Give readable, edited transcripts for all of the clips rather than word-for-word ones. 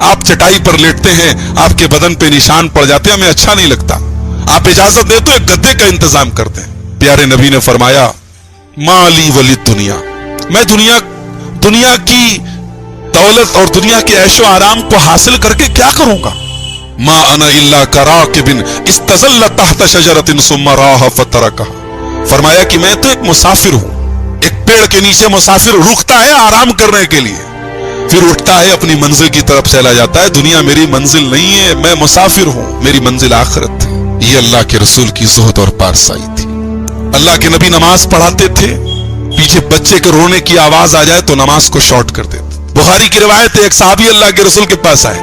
آپ چٹائی پر لیٹتے ہیں, آپ کے بدن پہ نشان پڑ جاتے ہیں, ہمیں اچھا نہیں لگتا. آپ اجازت دیں تو ایک گدے کا انتظام کرتے ہیں. پیارے نبی نے فرمایا مالی ولی دنیا, میں دنیا کی دولت اور دنیا کے عیش و آرام کو حاصل کر کے کیا کروں گا. ما انا الا کراکب استظل تحت شجرۃ ثم راح فترکها, فرمایا کہ میں تو ایک مسافر ہوں, ایک پیڑ کے نیچے مسافر رکتا ہے آرام کرنے کے لیے, پھر اٹھتا ہے اپنی منزل کی طرف چلا جاتا ہے. دنیا میری منزل نہیں ہے, میں مسافر ہوں, میری منزل آخرت ہے. یہ اللہ کے رسول کی زہد اور پارسائی تھی. اللہ کے نبی نماز پڑھاتے تھے, پیچھے بچے کے رونے کی آواز آ جائے تو نماز کو شارٹ کر دیتے. بخاری کی روایت ہے, ایک صحابی اللہ کے رسول کے پاس آئے,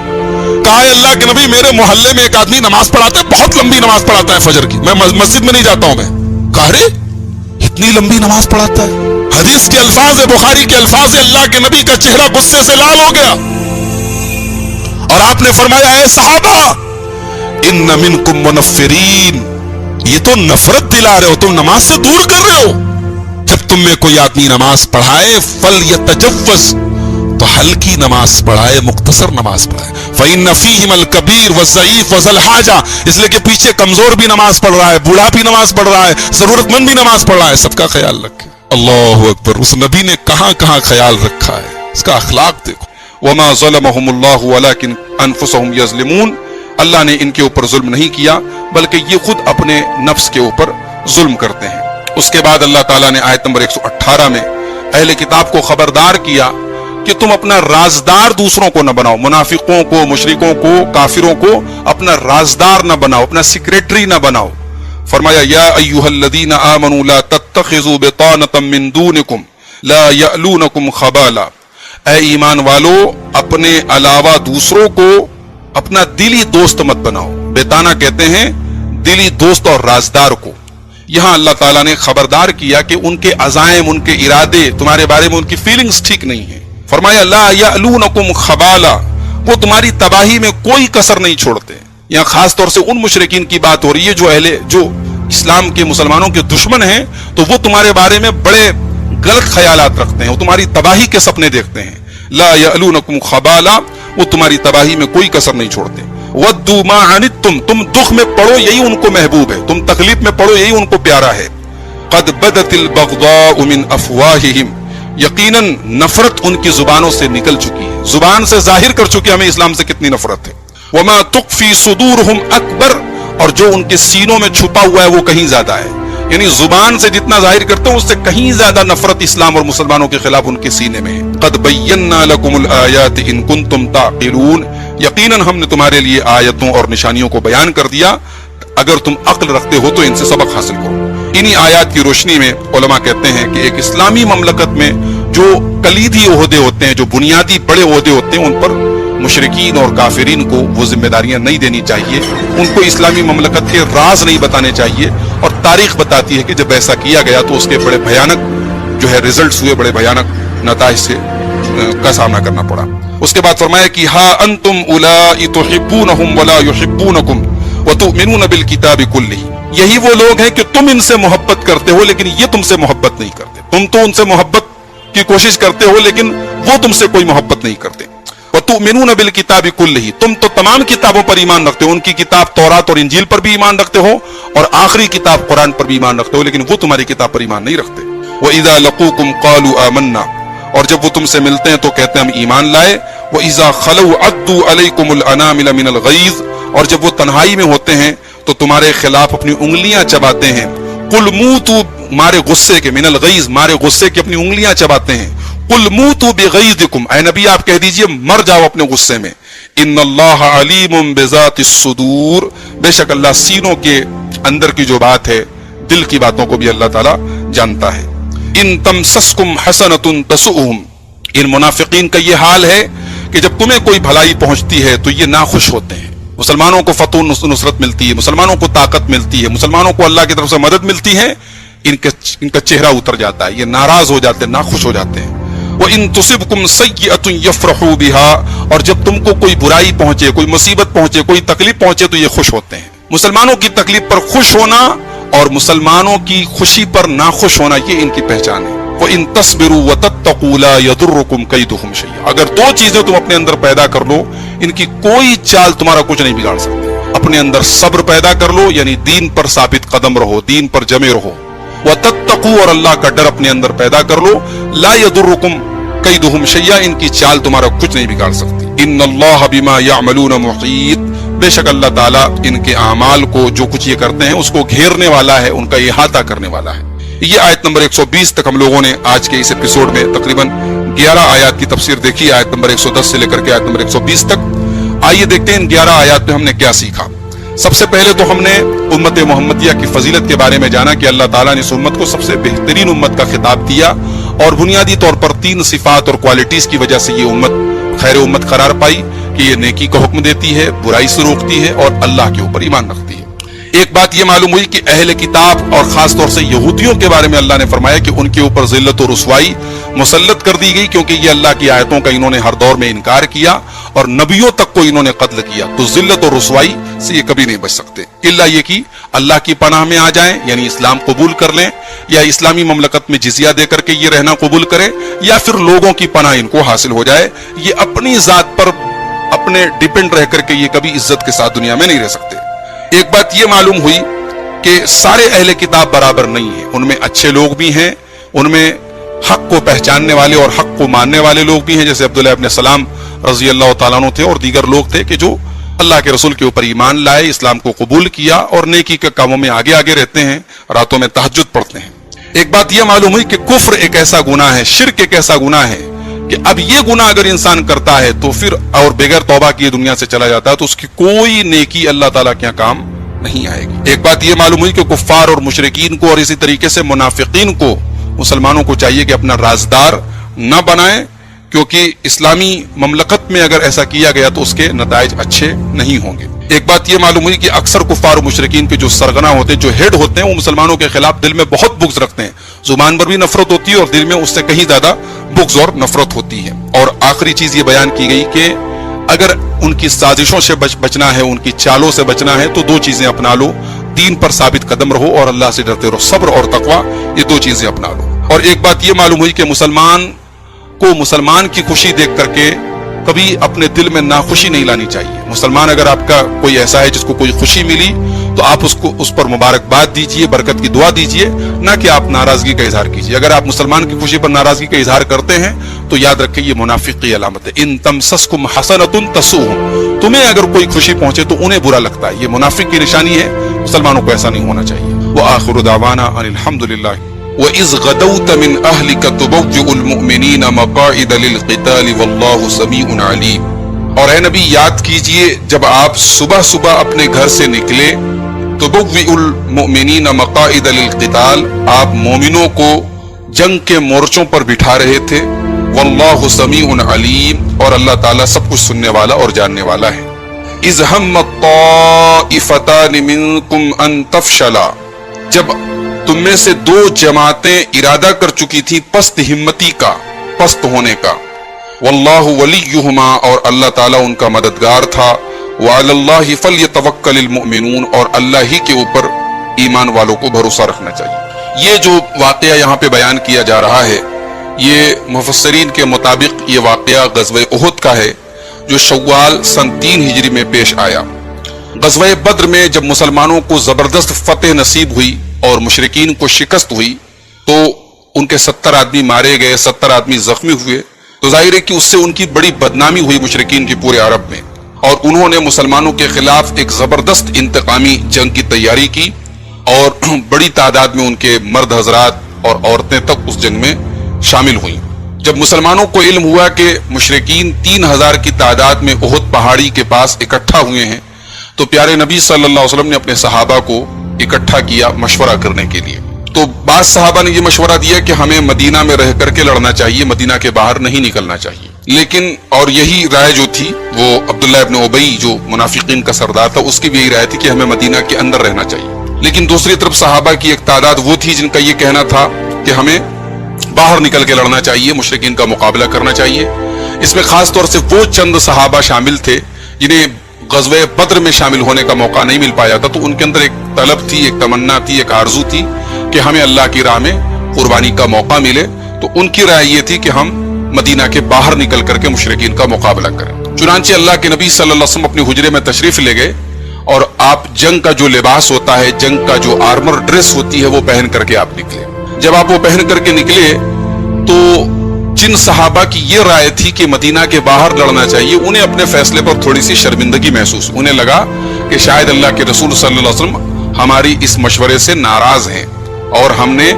کہا ہے اللہ کے نبی میرے محلے میں ایک آدمی نماز پڑھاتا ہے, بہت لمبی نماز پڑھاتا ہے فجر کی, میں مسجد میں نہیں جاتا ہوں. میں کہا رے اتنی لمبی نماز پڑھاتا ہے. حدیث کے الفاظ ہے, بخاری کے الفاظ ہے, اللہ کے نبی کا چہرہ غصے سے لال ہو گیا اور آپ نے فرمایا اے صحابہ ان منکم منفرین, یہ تو نفرت دلا رہے ہو, تم نماز سے دور کر رہے ہو. جب تم میں کوئی آدمی نماز پڑھائے فلیتجوز, تو ہلکی نماز پڑھائے, مختصر نماز پڑھائے. فإن فیہم الکبیر والضعیف وذی الحاجہ, اس لیے کہ پیچھے کمزور بھی نماز پڑھ رہا ہے, بوڑھا بھی نماز پڑھ رہا ہے, ضرورت مند بھی نماز پڑھ رہا ہے. سب کا خیال رکھے. اللہ اکبر, اس نبی نے کہاں کہاں خیال رکھا ہے, اس کا اخلاق دیکھو. وما ظلمهم اللہ ولکن انفسهم یظلمون, اللہ نے ان کے اوپر ظلم نہیں کیا بلکہ یہ خود اپنے نفس کے اوپر ظلم کرتے ہیں. اس کے بعد اللہ تعالیٰ نے آیت نمبر 118 میں اہل کتاب کو خبردار کیا کہ تم اپنا رازدار دوسروں کو نہ بناؤ, منافقوں کو, مشرکوں کو, کافروں کو اپنا رازدار نہ بناؤ, اپنا سیکریٹری نہ بناؤ. فرمایا یا ایھا الذین آمنوا لا تتخذوا بطانة من دونکم لا یألونکم خبالا, اے ایمان والو اپنے علاوہ دوسروں کو اپنا دلی دوست مت بناؤ. بیتانہ کہتے ہیں دلی دوست اور رازدار کو. یہاں اللہ تعالیٰ نے خبردار کیا کہ ان کے عزائم, ان کے ارادے تمہارے بارے میں, ان کی فیلنگز ٹھیک نہیں ہیں. فرمایا لا یألونکم خبالا, وہ تمہاری تباہی میں کوئی کسر نہیں چھوڑتے. یہاں خاص طور سے ان مشرکین کی بات ہو رہی ہے جو اسلام کے مسلمانوں کے دشمن ہیں, تو وہ تمہارے بارے میں بڑے غلط خیالات رکھتے ہیں, وہ تمہاری تباہی کے سپنے دیکھتے ہیں. لا یألونکم خبالا, وہ تمہاری تباہی میں کوئی کسر نہیں چھوڑتے. ودوا ما عنتم, تم دکھ میں پڑو یہی ان کو محبوب ہے, تم تکلیف میں پڑو یہی ان کو پیارا ہے. قد بدت البغضاء من افواہہم, یقیناً نفرت ان کی زبانوں سے نکل چکی ہے, زبان سے ظاہر کر چکے ہمیں اسلام سے کتنی نفرت ہے. وما تخفی صدورہم اکبر, اور جو ان کے سینوں میں چھپا ہوا ہے وہ کہیں زیادہ ہے. یعنی زبان سے جتنا ظاہر کرتے ہیں اس سے کہیں زیادہ نفرت اسلام اور مسلمانوں کے خلاف ان کے سینے میں ہے. قد بینا لکم الآیات ان کنتم تعقلون, یقیناً ہم نے تمہارے لیے آیتوں اور نشانیوں کو بیان کر دیا, اگر تم عقل رکھتے ہو تو ان سے سبق حاصل کرو. انہی آیات کی روشنی میں علماء کہتے ہیں کہ ایک اسلامی مملکت میں جو کلیدی عہدے ہوتے ہیں, جو بنیادی بڑے عہدے ہوتے ہیں, ان پر مشرکین اور کافرین کو وہ ذمہ داریاں نہیں دینی چاہیے, ان کو اسلامی مملکت کے راز نہیں بتانے چاہیے. اور تاریخ بتاتی ہے کہ جب ایسا کیا گیا تو اس کے بڑے بھیانک جو ہے ریزلٹس ہوئے, بڑے بھیانک نتائج سے کا سامنا کرنا پڑا. اس کے بعد فرمایا کہ ہا انتم اولائی تحبونہم ولا یحبونکم وتؤمنون بالکتاب کلہ, یہی وہ لوگ ہیں کہ تم ان سے محبت کرتے ہو لیکن یہ تم سے محبت نہیں کرتے. تم تو ان سے محبت کی کوشش کرتے ہو لیکن وہ تم سے کوئی محبت نہیں کرتے. وتؤمنون بالکتاب کلہ, تم تو تمام کتابوں پر ایمان رکھتے ہو, ان کی کتاب تورات اور انجیل پر بھی ایمان رکھتے ہو اور آخری کتاب قرآن پر بھی ایمان رکھتے ہو, لیکن وہ تمہاری کتاب پر ایمان نہیں رکھتے. وَإِذَا لَقُوكُمْ قَالُوا آمَنَّا, اور جب وہ تم سے ملتے ہیں تو کہتے ہیں ہم ایمان لائے. وَإِذَا خَلَوْا عَضُّوا عَلَيْكُمُ الْأَنَامِلَ مِنَ الْغَيْظِ, اور جب وہ تنہائی میں ہوتے ہیں تو تمہارے خلاف اپنی انگلیاں چباتے ہیں. قُلْ مُوتُوا, مارے غصے کے, مِنَ الْغَيْظِ, مارے غصے کے اپنی انگلیاں چباتے ہیں. قُلْ مُوتُوا بِغَيْظِكُمْ, اے نبی آپ کہہ دیجئے مر جاؤ اپنے غصے میں. ان اللہ علیم بذات الصدور, بے شک اللہ سینوں کے اندر کی جو بات ہے, دل کی باتوں کو بھی اللہ تعالیٰ جانتا ہے. ان تمسسکم حسنۃ تسؤہم, ان منافقین کا یہ حال ہے کہ جب تمہیں کوئی بھلائی پہنچتی ہے تو یہ ناخوش ہوتے ہیں. مسلمانوں کو فتح نصرت ملتی ہے, مسلمانوں کو طاقت ملتی ہے, مسلمانوں کو اللہ کی طرف سے مدد ملتی ہے, ان کا چہرہ اتر جاتا ہے, یہ ناراض ہو جاتے ہیں, ناخوش ہو جاتے ہیں. وَإِن تُصِبْكُمْ سَيِّئَةٌ يَفْرَحُوا بِهَا, اور جب تم کو کوئی برائی پہنچے, کوئی مصیبت پہنچے, کوئی تکلیف پہنچے تو یہ خوش ہوتے ہیں. مسلمانوں کی تکلیف پر خوش ہونا اور مسلمانوں کی خوشی پر ناخوش ہونا, یہ ان کی پہچان ہے. وَإِن تَصْبِرُوا وَتَتَّقُوا لَا يَضُرُّكُمْ كَيْدُهُمْ شَيْئًا. اگر دو چیزیں تم اپنے اندر پیدا کر لو، ان کی کوئی چال تمہارا کچھ نہیں بگاڑ سکتی. اپنے اندر صبر پیدا کر لو، یعنی دین پر ثابت قدم رہو، دین پر جمے رہو. وَتَتَّقُوا، اور اللہ کا ڈر اپنے اندر پیدا کر لو. لَا يَضُرُّكُمْ كَيْدُهُمْ شَيْئًا، ان کی چال تمہارا کچھ نہیں بگاڑ سکتی. إِنَّ اللَّهَ بِمَا يَعْمَلُونَ مُحِيطٌ، بے شک اللہ تعالیٰ ان کے اعمال کو، جو کچھ یہ کرتے ہیں، اس کو گھیرنے والا ہے، ان کا احاطہ کرنے والا ہے. یہ آیت نمبر 120 تک ہم لوگوں نے آج کے اس ایپیسوڈ میں تقریباً 11 آیات کی تفسیر دیکھی، آیت نمبر 110 سے لے کر کے آیت نمبر 120 تک. آئیے دیکھتے ہیں ان 11 آیات میں ہم نے کیا سیکھا. سب سے پہلے تو ہم نے امت محمدیہ کی فضیلت کے بارے میں جانا کہ اللہ تعالیٰ نے اس امت کو سب سے بہترین امت کا خطاب دیا، اور بنیادی طور پر 3 صفات اور کوالٹیز کی وجہ سے یہ امت خیر امت قرار پائی کہ یہ نیکی کا حکم دیتی ہے، برائی سے روکتی ہے، اور اللہ کے اوپر ایمان رکھتی ہے. ایک بات یہ معلوم ہوئی کہ اہل کتاب اور خاص طور سے یہودیوں کے بارے میں اللہ نے فرمایا کہ ان کے اوپر ذلت و رسوائی مسلط کر دی گئی، کیونکہ یہ اللہ کی آیتوں کا انہوں نے ہر دور میں انکار کیا اور نبیوں تک کو انہوں نے قتل کیا. تو ذلت اور رسوائی سے یہ کبھی نہیں بچ سکتے، الا یہ کہ اللہ کی پناہ میں آ جائیں، یعنی اسلام قبول کر لیں، یا اسلامی مملکت میں جزیہ دے کر کے یہ رہنا قبول کریں، یا پھر لوگوں کی پناہ ان کو حاصل ہو جائے. یہ اپنی ذات پر اپنے ڈیپینڈ رہ کر کے یہ کبھی عزت کے ساتھ دنیا میں نہیں رہ سکتے. ایک بات یہ معلوم ہوئی کہ سارے اہل کتاب برابر نہیں ہیں، ان میں اچھے لوگ بھی ہیں، ان میں حق کو پہچاننے والے اور حق کو ماننے والے لوگ بھی ہیں، جیسے عبداللہ ابن سلام رضی اللہ تعالیٰ عنہ تھے، اور دیگر لوگ تھے کہ جو اللہ کے رسول کے اوپر ایمان لائے، اسلام کو قبول کیا اور نیکی کے کاموں میں آگے آگے رہتے ہیں، راتوں میں تہجد پڑھتے ہیں. ایک بات یہ معلوم ہوئی کہ کفر ایک ایسا گناہ ہے، شرک ایک ایسا گناہ ہے کہ اب یہ گناہ اگر انسان کرتا ہے تو پھر اور بغیر توبہ کیے دنیا سے چلا جاتا ہے تو اس کی کوئی نیکی اللہ تعالیٰ کے یہاں کام نہیں آئے گی. ایک بات یہ معلوم ہوئی کہ کفار اور مشرکین کو اور اسی طریقے سے منافقین کو مسلمانوں کو چاہیے کہ اپنا رازدار نہ بنائیں، کیونکہ اسلامی مملکت میں اگر ایسا کیا گیا تو اس کے نتائج اچھے نہیں ہوں گے. ایک بات یہ معلوم ہوئی کہ اکثر کفار و مشرکین کے جو سرغنہ ہوتے ہیں، جو ہیڈ ہوتے ہیں، وہ مسلمانوں کے خلاف دل میں بہت بغض رکھتے ہیں. زبان پر بھی نفرت ہوتی ہے اور دل میں اس سے کہیں زیادہ بغض اور نفرت ہوتی ہے. اور آخری چیز یہ بیان کی گئی کہ اگر ان کی سازشوں سے بچنا ہے، ان کی چالوں سے بچنا ہے، تو 2 چیزیں اپنا لو. دین پر ثابت قدم رہو اور اللہ سے ڈرتے رہو. صبر اور تقوی، یہ 2 چیزیں اپنا لو. اور ایک بات یہ معلوم ہوئی کہ مسلمان کو مسلمان کی خوشی دیکھ کر کے کبھی اپنے دل میں ناخوشی نہیں لانی چاہیے. مسلمان اگر آپ کا کوئی ایسا ہے جس کو کوئی خوشی ملی تو آپ اس پر مبارکباد دیجئے، برکت کی دعا دیجئے، نہ کہ آپ ناراضگی کا اظہار کیجئے. اگر آپ مسلمان کی خوشی پر ناراضگی کا اظہار کرتے ہیں تو یاد رکھیں یہ منافق کی علامت ہے. ان تمسسکم حسنۃ تسؤہم، تمہیں اگر کوئی خوشی پہنچے تو انہیں برا لگتا ہے، یہ منافق کی نشانی ہے. مسلمانوں کو ایسا نہیں ہونا چاہیے. وآخر دعوانا ان الحمدللہ. وَإِذْ غَدَوْتَ مِنْ أَهْلِكَ تُبَوِّئُ الْمُؤْمِنِينَ مَقَاعِدَ لِلْقِتَالِ وَاللَّهُ سَمِيعٌ عَلِيمٌ. اور اے نبی یاد کیجئے جب آپ صبح صبح اپنے گھر سے نکلے، تُبَوِّئُ الْمُؤْمِنِينَ مَقَاعِدَ لِلْقِتَالِ، آپ مومنوں کو جنگ کے مورچوں پر بٹھا رہے تھے. وَاللَّهُ سَمِيعٌ عَلِيمٌ، اور اللہ تعالیٰ سب کچھ سننے والا اور جاننے والا ہے. اِذْ هَمَّت طَّائِفَتَانِ مِنْكُمْ أَن تَفْشَلَا، جب تم میں سے 2 جماعتیں ارادہ کر چکی تھی پست ہمتی کا، پست ہونے کا. واللہ ولیہما، اور اللہ تعالیٰ ان کا مددگار تھا. وعلی اللہ فلیتوکل المؤمنون، اور اللہ ہی کے اوپر ایمان والوں کو بھروسہ رکھنا چاہیے. یہ جو واقعہ یہاں پہ بیان کیا جا رہا ہے، یہ مفسرین کے مطابق یہ واقعہ غزوہ احد کا ہے، جو شوال سن 3 ہجری میں پیش آیا. غزوہ بدر میں جب مسلمانوں کو زبردست فتح نصیب ہوئی اور مشرکین کو شکست ہوئی تو ان کے 70 آدمی مارے گئے، 70 آدمی زخمی ہوئے. تو ظاہر ہے کہ اس سے ان کی بڑی بدنامی ہوئی مشرکین کی پورے عرب میں، اور انہوں نے مسلمانوں کے خلاف ایک زبردست انتقامی جنگ کی تیاری کی، اور بڑی تعداد میں ان کے مرد حضرات اور عورتیں تک اس جنگ میں شامل ہوئیں. جب مسلمانوں کو علم ہوا کہ مشرکین 3000 کی تعداد میں احد پہاڑی کے پاس اکٹھا ہوئے ہیں، تو پیارے نبی صلی اللہ علیہ وسلم نے اپنے صحابہ کو اکٹھا کیا مشورہ کرنے کے لیے. تو بعض صحابہ نے یہ مشورہ دیا کہ ہمیں مدینہ میں رہ کر کے لڑنا چاہیے، مدینہ کے باہر نہیں نکلنا چاہیے. لیکن اور یہی رائے جو تھی وہ عبداللہ ابن ابی جو منافقین کا سردار تھا، اس کی بھی یہی رائے تھی کہ ہمیں مدینہ کے اندر رہنا چاہیے. لیکن دوسری طرف صحابہ کی ایک تعداد وہ تھی جن کا یہ کہنا تھا کہ ہمیں باہر نکل کے لڑنا چاہیے، مشرکین کا مقابلہ کرنا چاہیے. اس میں خاص طور سے وہ چند صحابہ شامل تھے جنہیں غزوہ بدر میں شامل ہونے کا موقع نہیں مل پایا تھا. تو ان کے اندر ایک طلب تھی، ایک تمنا تھی، ایک آرزو تھی کہ ہمیں اللہ کی راہ میں قربانی کا موقع ملے. تو ان کی رائے یہ تھی کہ ہم مدینہ کے باہر نکل کر کے مشرکین کا مقابلہ کریں. چنانچہ اللہ کے نبی صلی اللہ علیہ وسلم اپنے حجرے میں تشریف لے گئے اور آپ جنگ کا جو لباس ہوتا ہے, جنگ کا جو آرمر ڈریس ہوتی ہے, وہ پہن کر کے آپ نکلے. جب آپ وہ پہن کر کے نکلے تو جن صحابہ کی یہ رائے تھی کہ مدینہ کے باہر لڑنا چاہیے, انہیں اپنے فیصلے پر تھوڑی سی شرمندگی محسوس. انہیں لگا کہ شاید اللہ کے رسول صلی اللہ علیہ وسلم ہماری اس مشورے سے ناراض ہیں اور ہم نے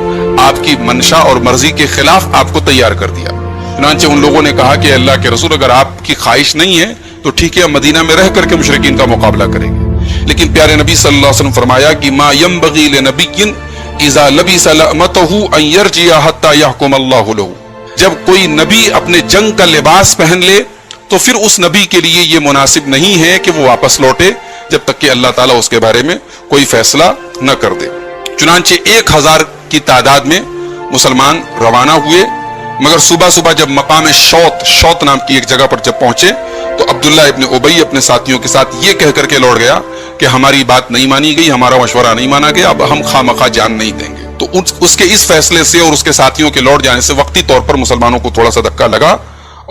آپ کی منشا اور مرضی کے خلاف آپ کو تیار کر دیا. چنانچہ ان لوگوں نے کہا کہ اللہ کے رسول اگر آپ کی خواہش نہیں ہے تو ٹھیک ہے, ہم مدینہ میں رہ کر کے مشرکین کا مقابلہ کریں گے. لیکن پیارے نبی صلی اللہ علیہ وسلم فرمایا کہ ما ينبغي لنبي اذا لبس لأمته ان يرجع حتى يحكم الله له. جب کوئی نبی اپنے جنگ کا لباس پہن لے تو پھر اس نبی کے لیے یہ مناسب نہیں ہے کہ وہ واپس لوٹے جب تک کہ اللہ تعالیٰ اس کے بارے میں کوئی فیصلہ نہ کر دے. چنانچہ 1000 کی تعداد میں مسلمان روانہ ہوئے, مگر صبح صبح جب مقام شوط نام کی ایک جگہ پر جب پہنچے تو عبداللہ ابن ابی اپنے ساتھیوں کے ساتھ یہ کہہ کر کے لوٹ گیا کہ ہماری بات نہیں مانی گئی, ہمارا مشورہ نہیں مانا گیا, اب ہم خواہ جان نہیں دیں گے. تو اس کے اس فیصلے سے اور اس کے ساتھیوں کے لوٹ جانے سے وقتی طور پر مسلمانوں کو تھوڑا سا دھکا لگا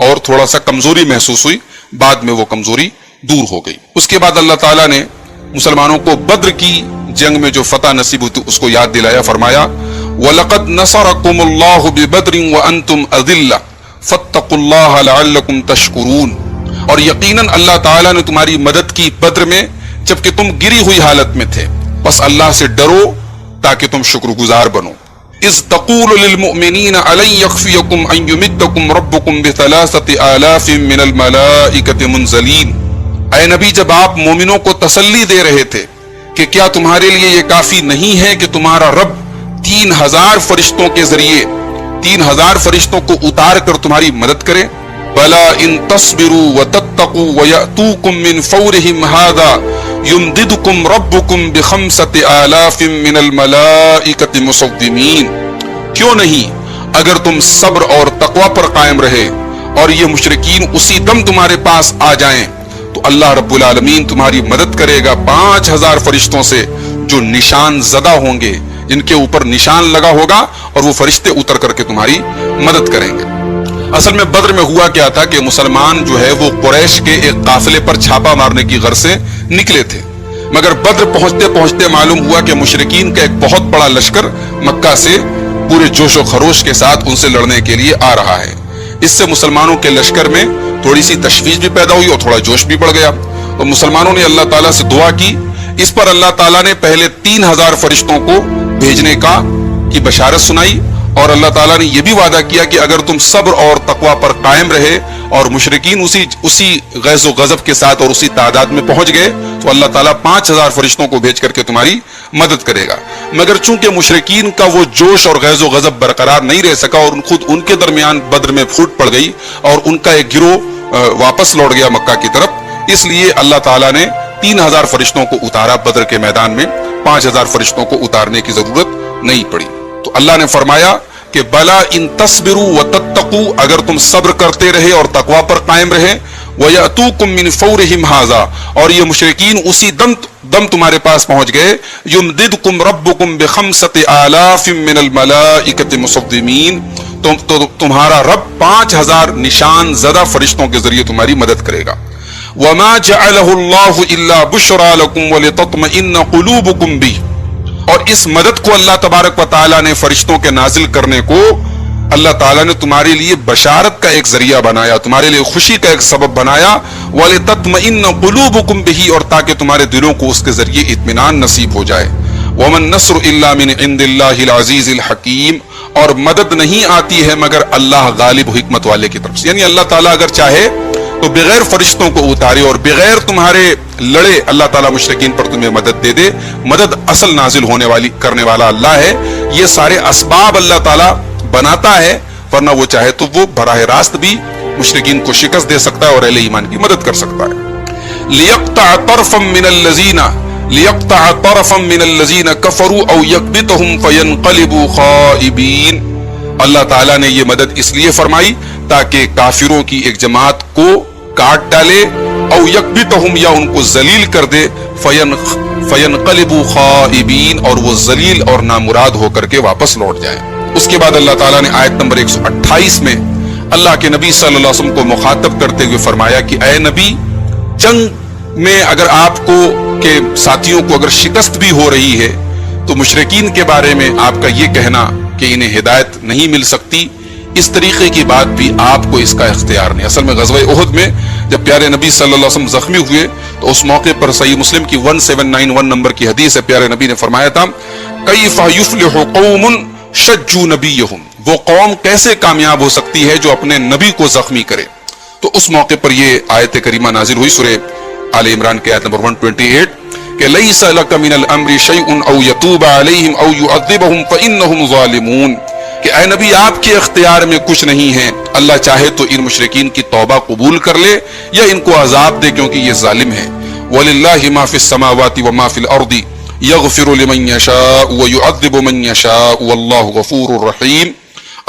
اور تھوڑا سا کمزوری محسوس ہوئی. بعد میں وہ کمزوری دور ہو گئی. اس کے بعد اللہ تعالیٰ نے مسلمانوں کو بدر کی جنگ میں جو فتح نصیب ہوئی اس کو یاد دلایا. فرمایا وَلَقَدْ نَصَرَكُمُ اللَّهُ بِبَدْرٍ وَأَنْتُمْ أَذِلَّةٌ فَاتَّقُوا اللَّهَ لَعَلَّكُمْ تَشْكُرُونَ. اور یقیناً اللہ تعالیٰ نے تمہاری مدد کی بدر میں جبکہ تم گری ہوئی حالت میں تھے, بس اللہ سے ڈرو تاکہ تم شکر گزار بنو. اذ تقول للمؤمنین ألن يكفيكم أن يمدكم ربكم بثلاثة آلاف من الملائكة منزلین. اے نبی, جب آپ مومنوں کو تسلی دے رہے تھے کہ کیا تمہارے لیے یہ کافی نہیں ہے کہ تمہارا رب 3000 فرشتوں کے ذریعے 3000 فرشتوں کو اتار کر تمہاری مدد کرے. بلا ان تصبروا وتتقوا ويأتوكم من فورهم هذا يمددكم ربكم ب5000 من الملائكة مسومين. کیوں نہیں اگر تم صبر اور تقوی پر قائم رہے اور یہ مشرکین اسی دم تمہارے پاس آ جائیں تو اللہ رب العالمین تمہاری مدد کرے گا 5000 فرشتوں سے جو نشان زدہ ہوں گے, جن کے اوپر نشان لگا ہوگا, اور وہ فرشتے اتر کر کے تمہاری مدد کریں گے. اصل میں بدر میں ہوا کیا تھا کہ مسلمان جو ہے وہ قریش کے ایک قافلے پر چھاپا مارنے کی غرض سے نکلے تھے, مگر بدر پہنچتے پہنچتے معلوم ہوا کہ مشرکین کا ایک بہت بڑا لشکر مکہ سے پورے جوش و خروش کے ساتھ ان سے لڑنے کے لیے آ رہا ہے. اس سے مسلمانوں کے لشکر میں تھوڑی سی تشویش بھی پیدا ہوئی اور تھوڑا جوش بھی بڑھ گیا. تو مسلمانوں نے اللہ تعالیٰ سے دعا کی. اس پر اللہ تعالیٰ نے پہلے 3000 فرشتوں کو بھیجنے کی بشارت سنائی, اور اللہ تعالیٰ نے یہ بھی وعدہ کیا کہ اگر تم صبر اور تقوی پر قائم رہے اور مشرکین اسی غیظ و غضب کے ساتھ اور اسی تعداد میں پہنچ گئے تو اللہ تعالیٰ 5000 فرشتوں کو بھیج کر کے تمہاری مدد کرے گا. مگر چونکہ مشرکین کا وہ جوش اور غیظ و غضب برقرار نہیں رہ سکا اور خود ان کے درمیان بدر میں پھوٹ پڑ گئی اور ان کا ایک گروہ واپس لوٹ گیا مکہ کی طرف, اس لیے اللہ تعالیٰ نے 3000 فرشتوں کو اتارا بدر کے میدان میں, 5000 فرشتوں کو اتارنے کی ضرورت نہیں پڑی. تو اللہ نے فرمایا کہ بلا ان تصبروا وتتقوا, اگر تم صبر کرتے رہے اور تقوی پر قائم رہے, وَيَأْتُوكُم مِّن فَوْرِهِمْ هَذَا, اور یہ مشرکین اسی دم تمہارے پاس پہنچ گئے, يُمْدِدْكُمْ رَبُّكُمْ ب5000 مِّنَ الْمَلَائِكَةِ مُصَوِّمِينَ, تو تمہارا رب 5000 نشان زدہ فرشتوں کے ذریعے تمہاری مدد کرے گا. وَمَا جَعَلَهُ اللَّهُ إِلَّا بُشْرَىٰ لَكُمْ وَلِتَطْمَئِنَّ قُلُوبُكُمْ بِهِ, اور اس مدد کو اللہ تبارک و تعالیٰ نے فرشتوں کے نازل کرنے کو اللہ تعالیٰ نے تمہارے لیے بشارت کا ایک ذریعہ بنایا, تمہارے لیے خوشی کا ایک سبب بنایا. وَلِتَطْمَئِنَّ قُلُوبُكُمْ بِهِ, اور تاکہ تمہارے دلوں کو اس کے ذریعے اطمینان نصیب ہو جائے. وَمَن نَّصْرُ إِلَّا مِنْ عِنْدِ اللَّهِ الْعَزِيزِ الْحَكِيمِ, اور مدد نہیں آتی ہے مگر اللہ غالب حکمت والے کی طرف سے. یعنی اللہ تعالیٰ اگر چاہے تو بغیر فرشتوں کو اتارے اور بغیر تمہارے لڑے اللہ تعالیٰ مشرکین پر تمہیں مدد دے دے. مدد اصل نازل کرنے والا اللہ ہے. یہ سارے اسباب اللہ تعالیٰ بناتا ہے, ورنہ وہ چاہے تو وہ براہ راست بھی مشرکین کو شکست دے سکتا ہے اور اہل ایمان کی مدد کر سکتا ہے. لِيَقْطَعَ طَرَفًا مِّنَ الَّذِينَ كَفَرُوا أَوْ يَكْبِتَهُمْ فَيَنْقَلِبُوا خَائِبِينَ. اللہ تعالیٰ نے یہ مدد اس لیے فرمائی تاکہ کافروں کی ایک جماعت کو کاٹ ڈالے, او یکبتہم, یا ان کو ذلیل کر دے, فینقلبوا خائبین, اور وہ ذلیل اور نامراد ہو کر کے واپس لوٹ جائیں. اس کے بعد اللہ تعالیٰ نے آیت نمبر 128 میں اللہ کے نبی صلی اللہ علیہ وسلم کو مخاطب کرتے ہوئے فرمایا کہ اے نبی، جنگ میں اگر آپ کو کے ساتھیوں کو اگر شکست بھی ہو رہی ہے تو مشرکین کے بارے میں آپ کا یہ کہنا کہ انہیں ہدایت نہیں مل سکتی، اس طریقے کی بات بھی آپ کو اس کا اختیار نہیں۔ اصل میں غزوہ احد میں جب پیارے نبی صلی اللہ علیہ وسلم زخمی ہوئے تو اس موقع پر صحیح مسلم کی 1791 نمبر کی حدیث ہے، پیارے نبی نے فرمایا تھا کیف یفلح قوم شجوا نبیہم، وہ قوم کیسے کامیاب ہو سکتی ہے جو اپنے نبی کو زخمی کرے۔ تو اس موقع پر یہ آیت کریمہ نازل ہوئی سورہ آل عمران کے آیت نمبر 128 کہ لیس لک من الامر شیء او یتوب علیہم او یعذبہم فانہم ظالمون، کہ اے نبی آپ کے اختیار میں کچھ نہیں ہے، اللہ چاہے تو ان مشرکین کی توبہ قبول کر لے یا ان کو عذاب دے کیونکہ یہ ظالم ہے۔ وَلِلَّهِ مَا فِي السَّمَاوَاتِ وَمَا فِي الْأَرْضِ يَغْفِرُ لِمَن يَشَاءُ وَيُعَذِّبُ مَن يَشَاءُ وَاللَّهُ غَفُورٌ رَحِيمٌ،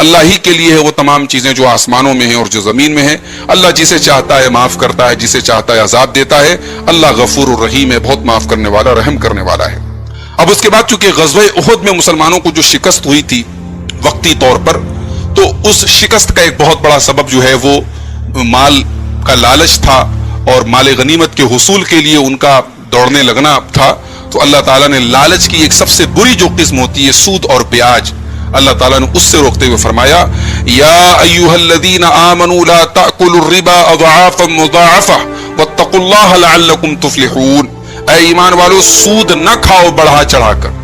اللہ ہی کے لیے ہے وہ تمام چیزیں جو آسمانوں میں ہیں اور جو زمین میں ہیں، اللہ جسے چاہتا ہے معاف کرتا ہے، جسے چاہتا ہے عذاب دیتا ہے، اللہ غفور الرحیم ہے، بہت معاف کرنے والا، رحم کرنے والا ہے۔ اب اس کے بعد چونکہ غزوہ احد میں مسلمانوں کو جو شکست ہوئی تھی وقتی طور پر، تو اس شکست کا ایک بہت بڑا سبب جو ہے وہ مال کا لالچ تھا اور مال غنیمت کے حصول کے لیے ان کا دوڑنے لگنا تھا۔ تو اللہ تعالیٰ نے لالچ کی ایک سب سے بری جو قسم ہوتی ہے سود اور بیاج، اللہ تعالیٰ نے اس سے روکتے ہوئے فرمایا یا ایھا الذین آمنوا لا تأکلوا الربا اضعافا مضاعفہ واتقوا اللہ لعلکم تفلحون، اے ایمان والو سود نہ کھاؤ بڑھا چڑھا کر۔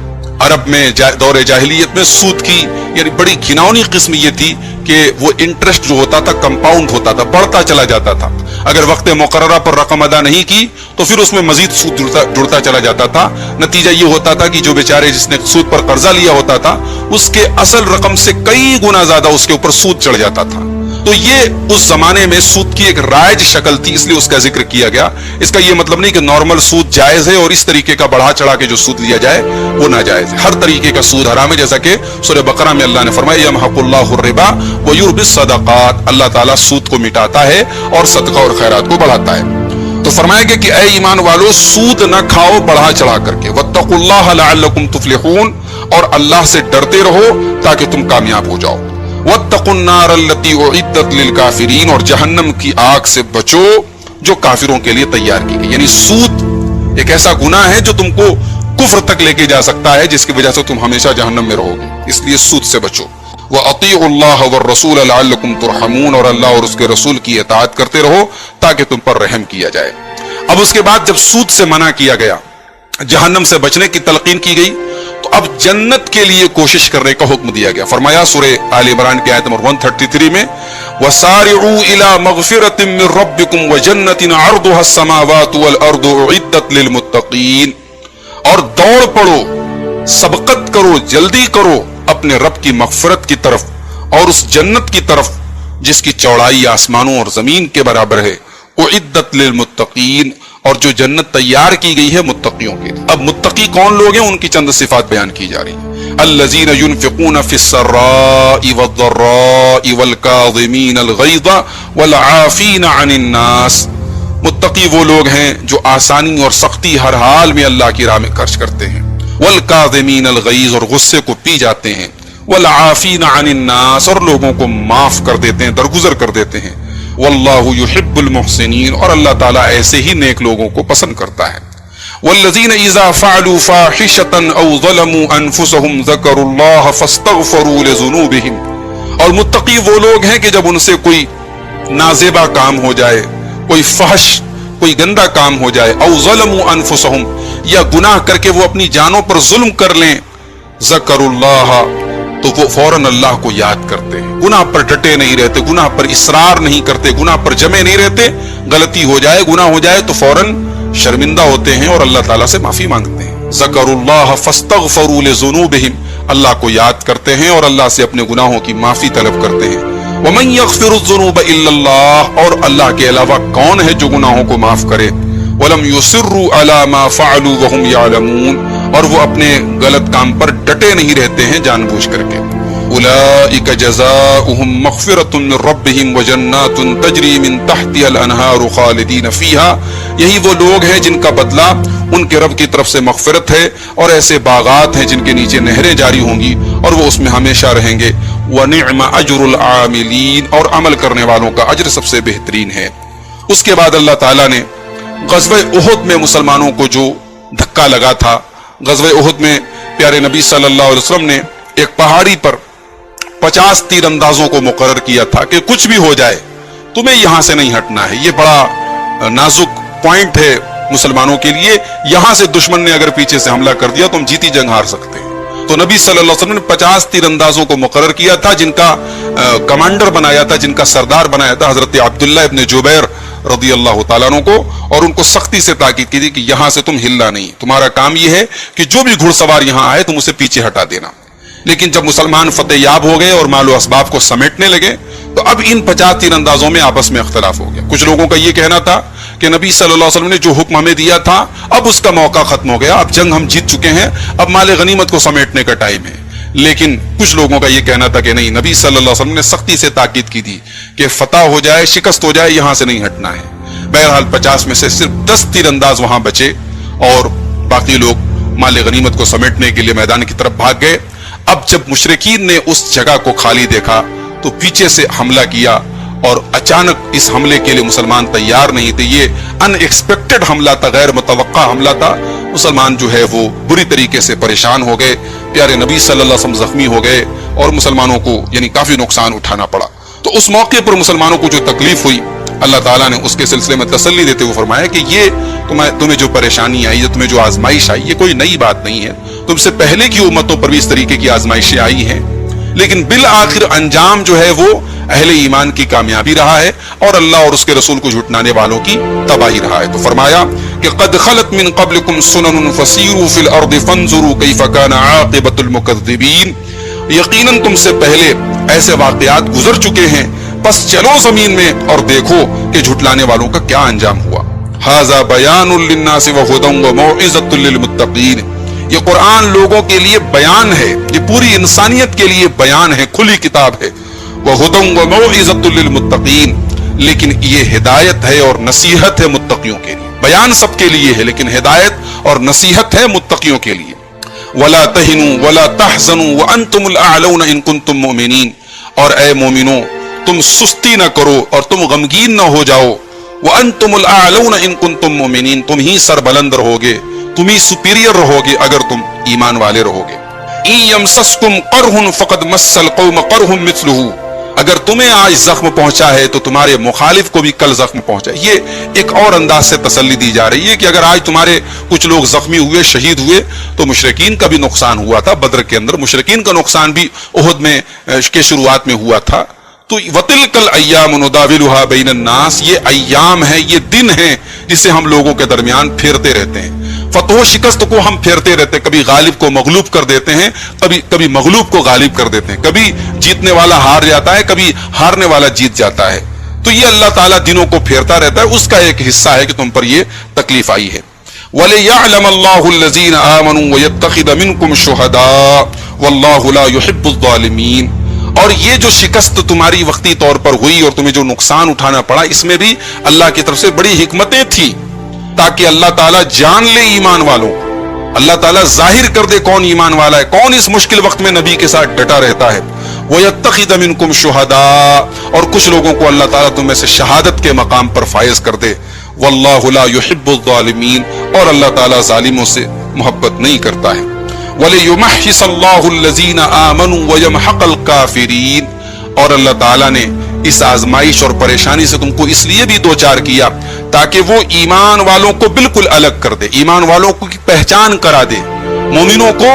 عرب میں دور جاہلیت میں سود کی یعنی بڑی گھناؤنی قسم یہ تھی کہ وہ انٹرسٹ جو ہوتا تھا کمپاؤنڈ ہوتا تھا، بڑھتا چلا جاتا تھا، اگر وقت مقررہ پر رقم ادا نہیں کی تو پھر اس میں مزید سود جڑتا چلا جاتا تھا۔ نتیجہ یہ ہوتا تھا کہ جو بیچارے جس نے سود پر قرضہ لیا ہوتا تھا اس کے اصل رقم سے کئی گنا زیادہ اس کے اوپر سود چڑھ جاتا تھا۔ تو یہ اس زمانے میں سود کی ایک رائج شکل تھی، اس لیے اس کا ذکر کیا گیا۔ اس کا یہ مطلب نہیں کہ نارمل سود جائز ہے اور اس طریقے کا بڑھا چڑھا کے جو سود لیا جائے وہ ناجائز ہے، ہر طریقے کا سود حرام ہے، جیسا کہ سورہ بقرہ میں اللہ نے فرمایا یمحق اللہ الربا ویربی الصدقات، اللہ تعالیٰ سود کو مٹاتا ہے اور صدقہ اور خیرات کو بڑھاتا ہے۔ تو فرمایا گیا کہ اے ایمان والو سود نہ کھاؤ بڑھا چڑھا کر کے، واتقوا اللہ لعلکم تفلحون، اور اللہ سے ڈرتے رہو تاکہ تم کامیاب ہو جاؤ۔ واتقوا النار التي اعدت للكافرین، اور جہنم کی آگ سے بچو جو کافروں کے لیے تیار کی گئی۔ یعنی سود ایک ایسا گناہ ہے جو تم کو کفر تک لے کے جا سکتا ہے، جس کی وجہ سے تم ہمیشہ جہنم میں رہو گے، اس لیے سود سے بچو۔ وَأَطِيعُوا اللَّهَ وَالرَّسُولَ لَعَلَّكُمْ تُرْحَمُونَ، اور اللہ اور اس کے رسول کی اطاعت کرتے رہو تاکہ تم پر رحم کیا جائے۔ اب اس کے بعد جب سود سے منع کیا گیا، جہنم سے بچنے کی تلقین کی گئی، تو اب جنت کے لیے کوشش کرنے کا حکم دیا گیا۔ فرمایا سورہ آل عمران کی آیت نمبر 133 میں وَسَارِعُوا إِلَى مَغْفِرَةٍ مِّن رَّبِّكُمْ وَجَنَّةٍ عَرْضُهَا السَّمَاوَاتُ وَالْأَرْضُ أُعِدَّتْ لِلْمُتَّقِينَ، اور دوڑ پڑو، سبقت کرو، جلدی کرو اپنے رب کی مغفرت کی طرف اور اس جنت کی طرف جس کی چوڑائی آسمانوں اور زمین کے برابر ہے، اعدت للمتقین، اور جو جنت تیار کی گئی ہے متقیوں کے لیے۔ اب متقی کون لوگ ہیں، ان کی چند صفات بیان کی جا رہی ہیں۔ الذین ينفقون فی السراء والضراء والکاظمین الغیظ والعافین عن الناس، متقی وہ لوگ ہیں جو آسانی اور سختی ہر حال میں اللہ کی راہ میں خرچ کرتے ہیں، والکاظمین الغیظ، اور غصے کو پی جاتے ہیں، والعافین عن الناس، اور لوگوں کو معاف کر دیتے ہیں، درگزر کر دیتے ہیں، واللہ یحب المحسنین، اور اللہ تعالیٰ ایسے ہی نیک لوگوں کو پسند کرتا ہے۔ والذین اذا فعلوا فاحشۃ او ظلموا انفسهم ذکروا اللہ فاستغفروا لذنوبهم، اور متقی وہ لوگ ہیں کہ جب ان سے کوئی نازیبا کام ہو جائے، کوئی فحش، کوئی گندا کام ہو جائے، او ظلموا انفسهم، یا گناہ کر کے وہ اپنی جانوں پر ظلم کر لیں، ذکروا اللہ، تو وہ فوراً اللہ کو یاد کرتے ہیں، گناہ پر ڈٹے نہیں رہتے، گناہ پر اصرار نہیں کرتے، گناہ پر جمے نہیں رہتے، غلطی ہو جائے، گناہ ہو جائے تو فوراً شرمندہ ہوتے ہیں اور اللہ تعالیٰ سے معافی مانگتے ہیں۔ ذکروا اللہ فاستغفروا لذنوبہم، اللہ کو یاد کرتے ہیں اور اللہ سے اپنے گناہوں کی معافی طلب کرتے ہیں۔ ومن یغفر الذنوب الا اللہ، اور اللہ کے علاوہ کون ہے جو گناہوں کو معاف کرے۔ ولم یصروا علی ما فعلوا وهم یعلمون، اور وہ اپنے غلط کام پر ڈٹے نہیں رہتے ہیں جان بوجھ کر کے۔ اولئک جزاؤہم مغفرۃ من ربہم وجنات تجری من تحتها الانہار خالدین فیہا، یہی وہ لوگ ہیں جن کا بدلہ ان کے رب کی طرف سے مغفرت ہے، اور ایسے باغات ہیں جن کے نیچے نہریں جاری ہوں گی اور وہ اس میں ہمیشہ رہیں گے۔ وَنِعْمَ أَجْرُ الْعَامِلِينَ، اور عمل کرنے والوں کا اجر سب سے بہترین ہے۔ اس کے بعد اللہ تعالیٰ نے غزوہ احد میں مسلمانوں کو جو دھکا لگا تھا، غزوہ احد میں پیارے نبی صلی اللہ علیہ وسلم نے ایک پہاڑی پر 50 تیر اندازوں کو مقرر کیا تھا کہ کچھ بھی ہو جائے تمہیں یہاں سے نہیں ہٹنا ہے۔ یہ بڑا نازک پوائنٹ ہے مسلمانوں کے لیے، یہاں سے دشمن نے اگر پیچھے سے حملہ کر دیا تو ہم جیتی جنگ ہار سکتے ہیں۔ تو نبی صلی اللہ علیہ وسلم نے 50 تیر اندازوں کو مقرر کیا تھا، جن کا کمانڈر بنایا تھا، جن کا سردار بنایا تھا حضرت عبداللہ ابن جبیر رضی اللہ تعالیٰ عنہ کو، اور ان کو سختی سے تاکید کی تھی کہ یہاں سے تم ہلنا نہیں، تمہارا کام یہ ہے کہ جو بھی گھڑ سوار یہاں آئے تم اسے پیچھے ہٹا دینا۔ لیکن جب مسلمان فتح یاب ہو گئے اور مال و اسباب کو سمیٹنے لگے تو اب ان 50 تیر اندازوں میں آپس میں اختلاف ہو گیا۔ کچھ لوگوں کا یہ کہنا تھا کہ نبی صلی اللہ علیہ وسلم نے جو حکم ہمیں دیا تھا اب اس کا موقع ختم ہو گیا، اب جنگ ہم جیت چکے ہیں، اب مال غنیمت کو سمیٹنے کا ٹائم ہے۔ لیکن کچھ لوگوں کا یہ کہنا تھا کہ نہیں، نبی صلی اللہ علیہ وسلم نے سختی سے تاکید کی تھی کہ فتح ہو جائے، شکست ہو جائے، یہاں سے نہیں ہٹنا ہے۔ بہرحال 50 میں سے صرف 10 تیر انداز وہاں بچے اور باقی لوگ مال غنیمت کو سمیٹنے کے لیے میدان کی طرف بھاگ گئے۔ اب جب مشرکین نے اس جگہ کو خالی دیکھا تو پیچھے سے حملہ کیا، اور اچانک اس حملے کے لیے مسلمان تیار نہیں تھے، یہ ان ایکسپیکٹڈ حملہ تھا، غیر متوقع حملہ تھا۔ مسلمان جو ہے وہ بری طریقے سے پریشان ہو گئے، پیارے نبی صلی اللہ علیہ وسلم زخمی ہو گئے اور مسلمانوں کو یعنی کافی نقصان اٹھانا پڑا۔ تو اس موقع پر مسلمانوں کو جو تکلیف ہوئی، اللہ تعالیٰ نے اس کے سلسلے میں تسلی دیتے ہوئے فرمایا کہ یہ تمہیں جو پریشانی آئی، تمہیں جو آزمائش آئی، یہ کوئی نئی بات نہیں ہے، تم سے پہلے کی امتوں پر بھی اس طریقے کی آزمائشیں آئی ہیں، لیکن بالآخر انجام جو ہے وہ اہل ایمان کی کامیابی رہا ہے اور اللہ اور اس کے رسول کو جھٹلانے والوں کی تباہی رہا ہے۔ تو فرمایا کہ قد خلت من قبلکم سنن فسیروا فی الارض فانظروا کیف کان عاقبۃ المکذبین، یقیناً تم سے پہلے ایسے واقعات گزر چکے ہیں، بس چلو زمین میں اور دیکھو کہ جھٹلانے والوں کا کیا انجام ہوا۔ ھذا بیان للناس وہدی وموعظۃ للمتقین، یہ قرآن لوگوں کے لیے بیان ہے، یہ پوری انسانیت کے لیے بیان ہے، کھلی کتاب ہے۔ وہدی وموعظۃ للمتقین، لیکن یہ ہدایت ہے اور نصیحت ہے متقیوں کے لیے۔ بیان سب کے لیے ہے لیکن ہدایت اور نصیحت ہے متقیوں کے لیے۔ ولا تہنوا ولا تحزنوا وانتم الاعلون ان کنتم مؤمنین، اور اے مومنوں تم سستی نہ کرو اور تم غمگین نہ ہو جاؤ۔ وانتم الاعلون ان کنتم مؤمنین، تم ہی سربلند رہو گے، تم ہی سپیریئر رہو گے اگر تم ایمان والے رہو گے۔ ان یمسسکم قرح فقد مس القوم قرح مثلہ، اگر تمہیں آج زخم پہنچا ہے تو تمہارے مخالف کو بھی کل زخم پہنچا ہے۔ یہ ایک اور انداز سے تسلی دی جا رہی ہے کہ اگر آج تمہارے کچھ لوگ زخمی ہوئے، شہید ہوئے، تو مشرکین کا بھی نقصان ہوا تھا بدر کے اندر، مشرکین کا نقصان بھی احد میں کے شروعات میں ہوا تھا۔ تو وَتِلْكَ الْأَيَّامُ نُدَاوِلُهَا بَيْنَ النَّاسِ، یہ ایام ہیں، یہ دن ہیں جسے ہم لوگوں کے درمیان پھیرتے رہتے ہیں۔ فتح و شکست کو ہم پھیرتے رہتے ہیں، کبھی غالب کو مغلوب کر دیتے ہیں، کبھی مغلوب کو غالب کر دیتے ہیں، کبھی جیتنے والا ہار جاتا ہے، کبھی ہارنے والا جیت جاتا ہے۔ تو یہ اللہ تعالیٰ دنوں کو پھیرتا رہتا ہے، اس کا ایک حصہ ہے کہ تم پر یہ تکلیف آئی ہے۔ وَلِيَعْلَمَ اللَّهُ الَّذِينَ آمَنُوا وَيَتَّخِذَ مِنكُمْ شُهَدَاءَ وَاللَّهُ لَا يُحِبُّ الظَّالِمِينَ، اور یہ جو شکست تمہاری وقتی طور پر ہوئی اور تمہیں جو نقصان اٹھانا پڑا، اس میں بھی اللہ کی طرف سے بڑی حکمتیں تھیں تاکہ اللہ تعالیٰ جان لے ایمان والوں کو، اللہ تعالیٰ ظاہر کر دے کون ایمان والا ہے، کون اس مشکل وقت میں نبی کے ساتھ ڈٹا رہتا ہے۔ وَيَتَّخِذَ مِنكُمْ شُهَدَاءَ، اور کچھ لوگوں کو اللہ تعالیٰ تم میں سے شہادت کے مقام پر فائز کر دے۔ وَاللَّهُ لَا يُحِبُّ الظَّالِمِينَ، اور اللہ تعالیٰ ظالموں سے محبت نہیں کرتا ہے۔ وَلِيُمَحِّصَ اللَّهُ الَّذِينَ آمَنُوا وَيَمْحَقَ الْكَافِرِينَ، اور اللہ تعالیٰ نے اس آزمائش اور پریشانی سے تم کو اس لیے بھی دوچار کیا تاکہ وہ ایمان والوں کو بالکل الگ کر دے، ایمان والوں کی پہچان کرا دے، مومنوں کو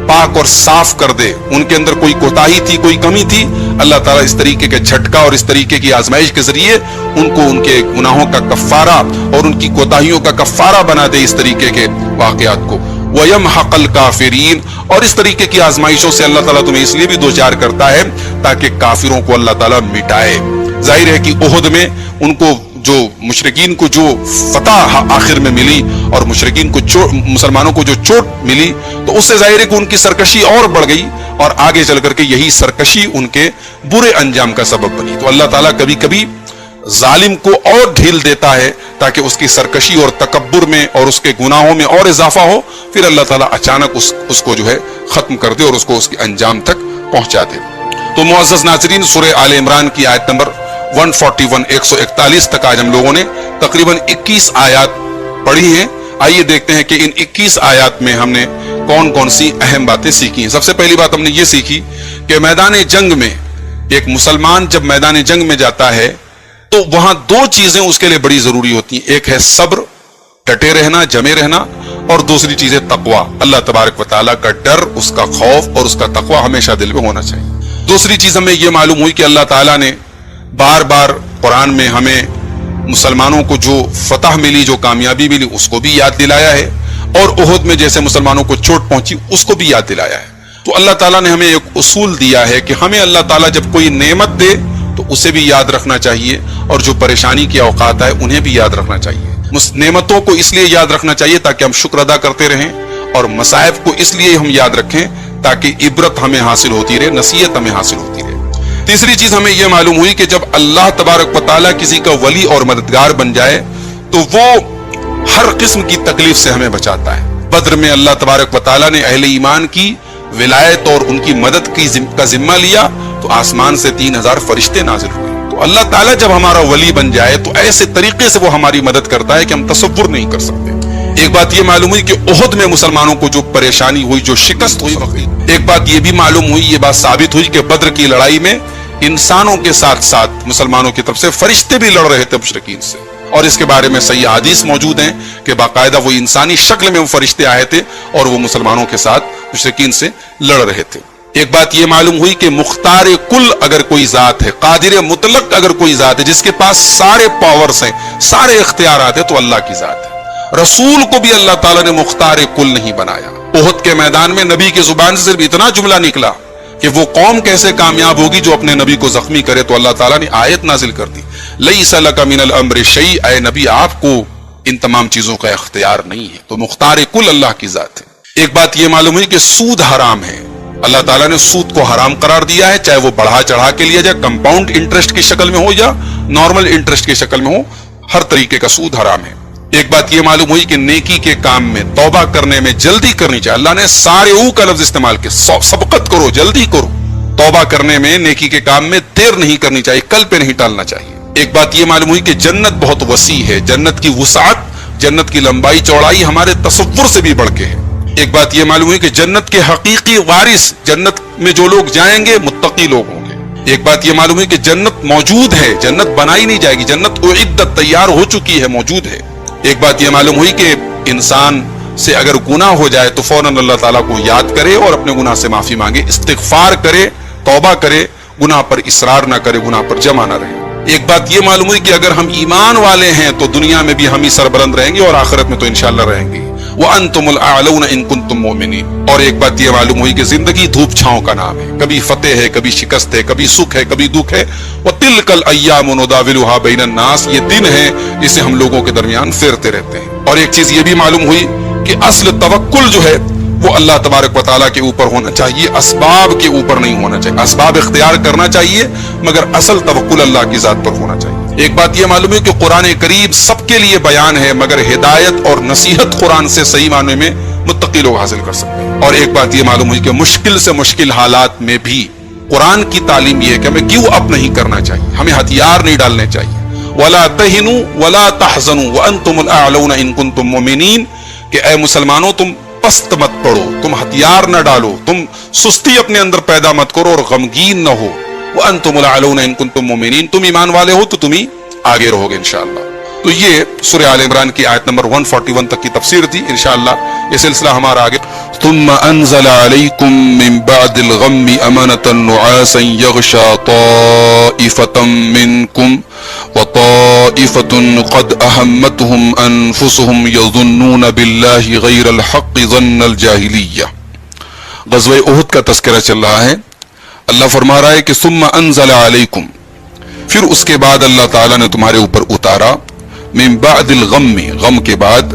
پاک اور صاف کر دے، ان کے اندر کوئی کوتاہی تھی، کوئی کمی تھی، اللہ تعالیٰ اس طریقے کے جھٹکا اور اس طریقے کی آزمائش کے ذریعے ان کو ان کے گناہوں کا کفارہ اور ان کی کوتاہیوں کا کفارہ بنا دے، اس طریقے کے واقعات کو۔ وَيَمْحَقَ الْكَافِرِينَ، اور اس طریقے کی آزمائشوں سے اللہ تعالیٰ تمہیں اس لیے بھی دوچار کرتا ہے تاکہ کافروں کو اللہ تعالیٰ مٹائے۔ ظاہر ہے کہ احد میں ان کو جو مشرکین کو جو فتح آخر میں ملی اور مشرکین کو مسلمانوں کو جو چوٹ ملی تو اس سے ظاہر ہے کہ ان کی سرکشی اور بڑھ گئی اور آگے چل کر کے یہی سرکشی ان کے برے انجام کا سبب بنی. تو اللہ تعالیٰ کبھی کبھی ظالم کو اور ڈھیل دیتا ہے تاکہ اس کی سرکشی اور تکبر میں اور اس کے گناہوں میں اور اضافہ ہو, پھر اللہ تعالیٰ اچانک اس کو جو ہے ختم کر دے اور اس کو اس کے انجام تک پہنچا دے. تو معزز ناظرین, سورہ آل عمران کی آیت نمبر 141 141 تک آج ہم لوگوں نے تقریباً 21 آیات پڑھی ہیں. آئیے دیکھتے ہیں کہ ان 21 آیات میں ہم نے کون کون سی اہم باتیں سیکھی ہیں. سب سے پہلی بات ہم نے یہ سیکھی کہ میدان جنگ میں ایک مسلمان جب میدان جنگ میں جاتا ہے تو وہاں دو چیزیں اس کے لیے بڑی ضروری ہوتی ہیں. ایک ہے صبر, ڈٹے رہنا, جمے رہنا, اور دوسری چیز ہے تقوی, اللہ تبارک و تعالیٰ کا ڈر, اس کا خوف اور اس کا تقوی ہمیشہ دل میں ہونا چاہیے. دوسری چیز ہمیں یہ معلوم ہوئی کہ اللہ تعالیٰ نے بار بار قرآن میں ہمیں مسلمانوں کو جو فتح ملی, جو کامیابی ملی, اس کو بھی یاد دلایا ہے, اور احد میں جیسے مسلمانوں کو چوٹ پہنچی اس کو بھی یاد دلایا ہے. تو اللہ تعالیٰ نے ہمیں ایک اصول دیا ہے کہ ہمیں اللہ تعالیٰ جب کوئی نعمت دے تو اسے بھی یاد رکھنا چاہیے, اور جو پریشانی کے اوقات آئے انہیں بھی یاد رکھنا چاہیے. نعمتوں کو اس لیے یاد رکھنا چاہیے تاکہ ہم شکر ادا کرتے رہیں, اور مصائب کو اس لیے ہم یاد رکھیں تاکہ عبرت ہمیں حاصل ہوتی رہے, نصیحت ہمیں حاصل ہوتی رہے. تیسری چیز ہمیں یہ معلوم ہوئی کہ جب اللہ تبارک و تعالیٰ کسی کا ولی اور مددگار بن جائے تو وہ ہر قسم کی تکلیف سے ہمیں بچاتا ہے. بدر میں اللہ تبارک و تعالیٰ نے اہل ایمان کی ولایت اور ان کی مدد کا ذمہ لیا تو آسمان سے 3000 فرشتے نازل ہوئے. تو اللہ تعالیٰ جب ہمارا ولی بن جائے تو ایسے طریقے سے وہ ہماری مدد کرتا ہے کہ ہم تصور نہیں کر سکتے. ایک بات یہ معلوم ہوئی کہ احد میں مسلمانوں کو جو پریشانی ہوئی, جو شکست ہوئی, ایک بات یہ بھی معلوم ہوئی, یہ بات ثابت ہوئی کہ بدر کی لڑائی میں انسانوں کے ساتھ ساتھ مسلمانوں کی طرف سے فرشتے بھی لڑ رہے تھے مشرکین سے, اور اس کے بارے میں صحیح حدیث موجود ہیں کہ باقاعدہ وہ انسانی شکل میں وہ فرشتے آئے تھے اور وہ مسلمانوں کے ساتھ مشرکین سے لڑ رہے تھے. ایک بات یہ معلوم ہوئی کہ مختار کل اگر کوئی ذات ہے, قادر مطلق اگر کوئی ذات ہے, جس کے پاس سارے پاورز ہیں, سارے اختیارات ہیں, تو اللہ کی ذات ہے. رسول کو بھی اللہ تعالیٰ نے مختار کل نہیں بنایا. احد کے میدان میں نبی کی زبان سے صرف اتنا جملہ نکلا کہ وہ قوم کیسے کامیاب ہوگی جو اپنے نبی کو زخمی کرے, تو اللہ تعالیٰ نے آیت نازل کر دی, لیس لک من الامر شیء, اے نبی آپ کو ان تمام چیزوں کا اختیار نہیں ہے. تو مختار کل اللہ کی ذات ہے. ایک بات یہ معلوم ہوئی کہ سود حرام ہے. اللہ تعالیٰ نے سود کو حرام قرار دیا ہے, چاہے وہ بڑھا چڑھا کے لیا جائے, کمپاؤنڈ انٹرسٹ کی شکل میں ہو یا نارمل انٹرسٹ کی شکل میں ہو, ہر طریقے کا سود حرام ہے. ایک بات یہ معلوم ہوئی کہ نیکی کے کام میں, توبہ کرنے میں جلدی کرنی چاہیے. اللہ نے سارے کا لفظ استعمال کیا, سبقت کرو, جلدی کرو. توبہ کرنے میں, نیکی کے کام میں دیر نہیں کرنی چاہیے, کل پہ نہیں ٹالنا چاہیے. ایک بات یہ معلوم ہوئی کہ جنت بہت وسیع ہے, جنت کی وسعت, جنت کی لمبائی چوڑائی ہمارے تصور سے بھی بڑھ کے ہے. ایک بات یہ معلوم ہوئی کہ جنت کے حقیقی وارث, جنت میں جو لوگ جائیں گے متقی لوگ ہوں گے. ایک بات یہ معلوم ہوئی کہ جنت موجود ہے, جنت بنائی نہیں جائے گی, جنت اعدت, تیار ہو چکی ہے, موجود ہے. ایک بات یہ معلوم ہوئی کہ انسان سے اگر گناہ ہو جائے تو فوراً اللہ تعالیٰ کو یاد کرے اور اپنے گناہ سے معافی مانگے, استغفار کرے, توبہ کرے, گناہ پر اصرار نہ کرے, گناہ پر جمع نہ رہے. ایک بات یہ معلوم ہوئی کہ اگر ہم ایمان والے ہیں تو دنیا میں بھی ہم ہی سربلند رہیں گے اور آخرت میں تو انشاءاللہ رہیں گے. وَأَنْتُمُ الْأَعْلَوْنَ إِن كُنتُم مُؤْمِنِينَ. اور ایک بات یہ معلوم ہوئی کہ زندگی دھوپ چھاؤں کا نام ہے, کبھی فتح ہے, کبھی شکست ہے, کبھی سکھ ہے, کبھی دکھ ہے. وَتِلْكَ الْأَيَّامُ نُدَاوِلُهَا بَيْنَ النَّاسِ. یہ دن ہے جسے ہم لوگوں کے درمیان پھیرتے رہتے ہیں. اور ایک چیز یہ بھی معلوم ہوئی کہ اصل توکل جو ہے وہ اللہ تبارک و تعالیٰ کے اوپر ہونا چاہیے, اسباب کے اوپر نہیں ہونا چاہیے. اسباب اختیار کرنا چاہیے مگر اصل توکل اللہ کی ذات پر ہونا چاہیے. ایک بات یہ معلوم ہے کہ قرآن کریم سب کے لیے بیان ہے مگر ہدایت اور نصیحت قرآن سے صحیح معنی میں متقی لوگ حاصل کر سکتے ہیں. اور ایک بات یہ معلوم ہوئی کہ مشکل سے مشکل حالات میں بھی قرآن کی تعلیم یہ ہے کہ ہمیں گیو اپ نہیں کرنا چاہیے, ہمیں ہتھیار نہیں ڈالنے چاہیے. وَلَا تَهِنُوا وَلَا تَحْزَنُوا وَأَنْتُمُ الْأَعْلَوْنَ إِن كُنتُم مُؤْمِنِينَ. کہ اے مسلمانوں تم پست مت پڑو, تم ہتھیار نہ ڈالو, تم سستی اپنے اندر پیدا مت کرو اور غمگین نہ ہو. وَأَنْتُمُ الْأَعْلَوْنَ إِن كُنتُم مُؤْمِنِينَ. تم ایمان والے ہو تو تم ہی آگے رہو گے انشاءاللہ. تو یہ سورہ آل عمران کی آیت نمبر 141 تک کی تفسیر تھی. انشاءاللہ یہ سلسلہ ہمارا آگے. ثم انزل عليكم من بعد الغم امنة نعاسا يغشى طائفة منكم وطائفة قد اهمتهم انفسهم يظنون بالله غير الحق ظن الجاهلية. غزوہ احد کا تذکرہ چل رہا ہے. اللہ فرما رہا ہے کہ ثم انزل عليكم, پھر اس کے بعد اللہ تعالیٰ نے تمہارے اوپر اتارا, من بعد الغم, غم کے بعد,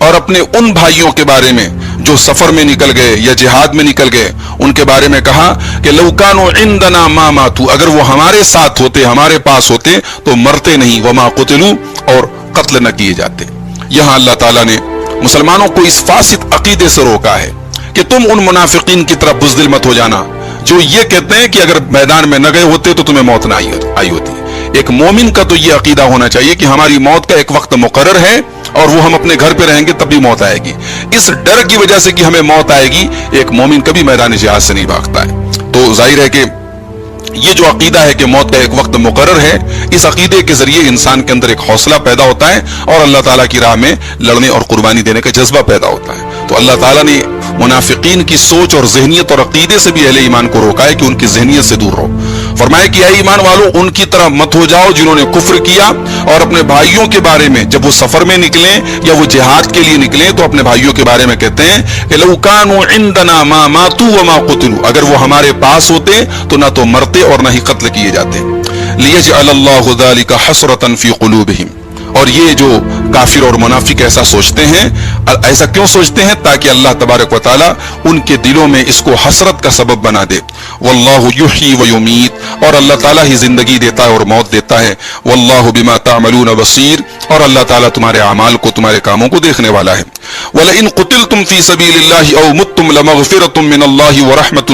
اور اپنے ان بھائیوں کے بارے میں جو سفر میں نکل گئے یا جہاد میں نکل گئے، ان کے بارے میں کہا کہ لو کانوا عندنا ما ماتوا، اگر وہ ہمارے ساتھ ہوتے، ہمارے پاس ہوتے تو مرتے نہیں، وما قتلوا، اور قتل نہ کیے جاتے۔ یہاں اللہ تعالیٰ نے مسلمانوں کو اس فاسد عقیدے سے روکا ہے کہ تم ان منافقین کی طرف بزدل مت ہو جانا جو یہ کہتے ہیں کہ اگر میدان میں نہ گئے ہوتے تو تمہیں موت نہ آئی ہوتی۔ ایک مومن کا تو یہ عقیدہ ہونا چاہیے کہ ہماری موت کا ایک وقت مقرر ہے اور وہ ہم اپنے گھر پہ رہیں گے تب بھی موت آئے گی۔ اس ڈر کی وجہ سے کہ ہمیں موت آئے گی، ایک مومن کبھی میدان جہاد سے نہیں بھاگتا ہے۔ تو ظاہر ہے کہ یہ جو عقیدہ ہے کہ موت کا ایک وقت مقرر ہے، اس عقیدے کے ذریعے انسان کے اندر ایک حوصلہ پیدا ہوتا ہے اور اللہ تعالیٰ کی راہ میں لڑنے اور قربانی دینے کا جذبہ پیدا ہوتا ہے۔ تو اللہ تعالیٰ نے منافقین کی سوچ اور ذہنیت اور عقیدے سے بھی اہل ایمان کو روکا ہے کہ ان کی ذہنیت سے دور رہو۔ فرمایا کہ اے ایمان والو، ان کی طرح مت ہو جاؤ جنہوں نے کفر کیا اور اپنے بھائیوں کے بارے میں جب وہ سفر میں نکلیں یا وہ جہاد کے لیے نکلیں تو اپنے بھائیوں کے بارے میں کہتے ہیں کہ لو کانوا عندنا ما ماتوا وما قتلوا، اگر وہ ہمارے پاس ہوتے تو نہ تو مرتے اور نہ ہی قتل کیے جاتے۔ لیجعل اللہ ذلک حسرۃ فی قلوبہم، اور یہ جو کافر اور منافق ایسا سوچتے ہیں، ایسا کیوں سوچتے ہیں؟ تاکہ اللہ تبارک و تعالیٰ ان کے دلوں میں اس کو حسرت کا سبب بنا دے۔ واللہ یحیی و یمیت، اور اللہ تعالیٰ ہی زندگی دیتا ہے اور موت دیتا ہے۔ واللہ بما تعملون بصیر، اور اللہ تعالیٰ تمہارے اعمال کو، تمہارے کاموں کو دیکھنے والا ہے۔ وَلَئِن قُتِلْتُمْ فِي سَبِيلِ اللَّهِ أَوْ مُتْتُمْ لَمَغْفِرَةٌ مِّنَ اللَّهِ وَرَحْمَةٌ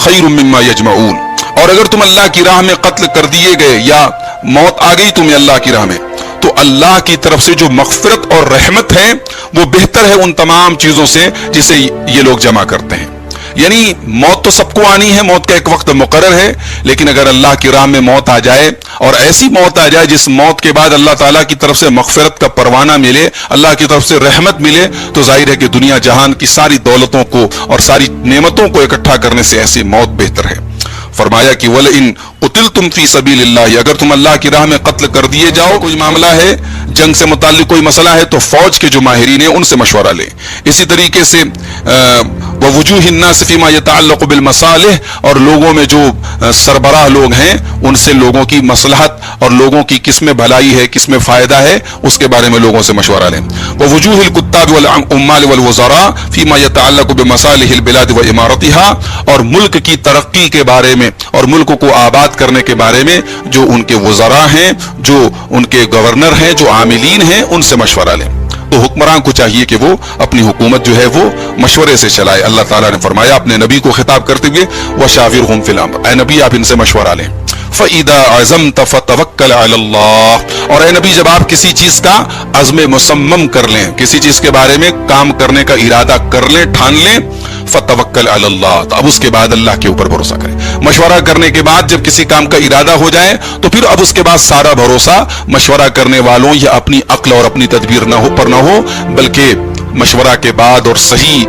خَيْرٌ مِّمَّا يَجْمَعُونَ، اور اگر تم اللہ کی راہ میں قتل کر دیے گئے یا موت آ گئی تمہیں اللہ کی راہ میں، تو اللہ کی طرف سے جو مغفرت اور رحمت ہے وہ بہتر ہے ان تمام چیزوں سے جسے یہ لوگ جمع کرتے ہیں۔ یعنی موت تو سب کو آنی ہے، موت کا ایک وقت مقرر ہے، لیکن اگر اللہ کی راہ میں موت آ جائے اور ایسی موت آ جائے جس موت کے بعد اللہ تعالیٰ کی طرف سے مغفرت کا پروانہ ملے، اللہ کی طرف سے رحمت ملے، تو ظاہر ہے کہ دنیا جہان کی ساری دولتوں کو اور ساری نعمتوں کو اکٹھا کرنے سے ایسی موت بہتر ہے۔ فرمایا کہ وَلَئِن قُتِلْتُمْ فِي سَبِيلِ اللَّهِ، اگر تم اللہ کی راہ میں قتل کر دیے جاؤ، کوئی معاملہ ہے جنگ سے متعلق کوئی مسئلہ ہے تو فوج کے جو ماہرین ہیں ان سے مشورہ لیں۔ اسی طریقے سے وَوُجُوهِ النَّاسِ فِي مَا يَتَعَلَّقُ بِالْمَصَالِحِ، اور لوگوں میں جو سربراہ لوگ ہیں ان سے لوگوں کی مصلحت اور لوگوں کی کس میں بھلائی ہے، کس میں فائدہ ہے، اس کے بارے میں لوگوں سے مشورہ لیں۔ وَوُجُوهِ الْكُتَّابِ وَالْعُمَّالِ وَالْوُزَرَاءِ فِي مَا يَتَعَلَّقُ بِمَصَالِحِ الْبِلَادِ وَإِمَارَتِهَا، اور ملک کی ترقی کے بارے میں اور ملک کو آباد کرنے کے بارے میں جو ان کے وزراء ہیں، جو ان کے گورنر ہیں، جو عاملین ہیں، ان سے مشورہ لیں۔ تو حکمران کو چاہیے کہ وہ اپنی حکومت جو ہے وہ مشورے سے چلائے۔ اللہ تعالیٰ نے فرمایا اپنے نبی کو خطاب کرتے ہوئے وَشَاوِرْهُمْ فِي الْأَمْرِ، اے نبی آپ ان سے مشورہ لیں۔ فَإِذَا عَزَمْتَ فَتَوَكَّلْ عَلَى اللَّهِ، اور اے نبی جب آپ کسی چیز کا عزم مصمم کر لیں، کسی چیز کے بارے میں کام کرنے کا ارادہ کر لیں، ٹھان لیں، فَتَوَكَّلْ عَلَى اللَّهِ، تو اب اس کے بعد اللہ کے اوپر بھروسہ کریں۔ مشورہ کرنے کے بعد جب کسی کام کا ارادہ ہو جائے تو پھر اب اس کے بعد سارا بھروسہ مشورہ کرنے والوں یا اپنی عقل اور اپنی تدبیر نہ ہو بلکہ مشورہ کے بعد اور صحیح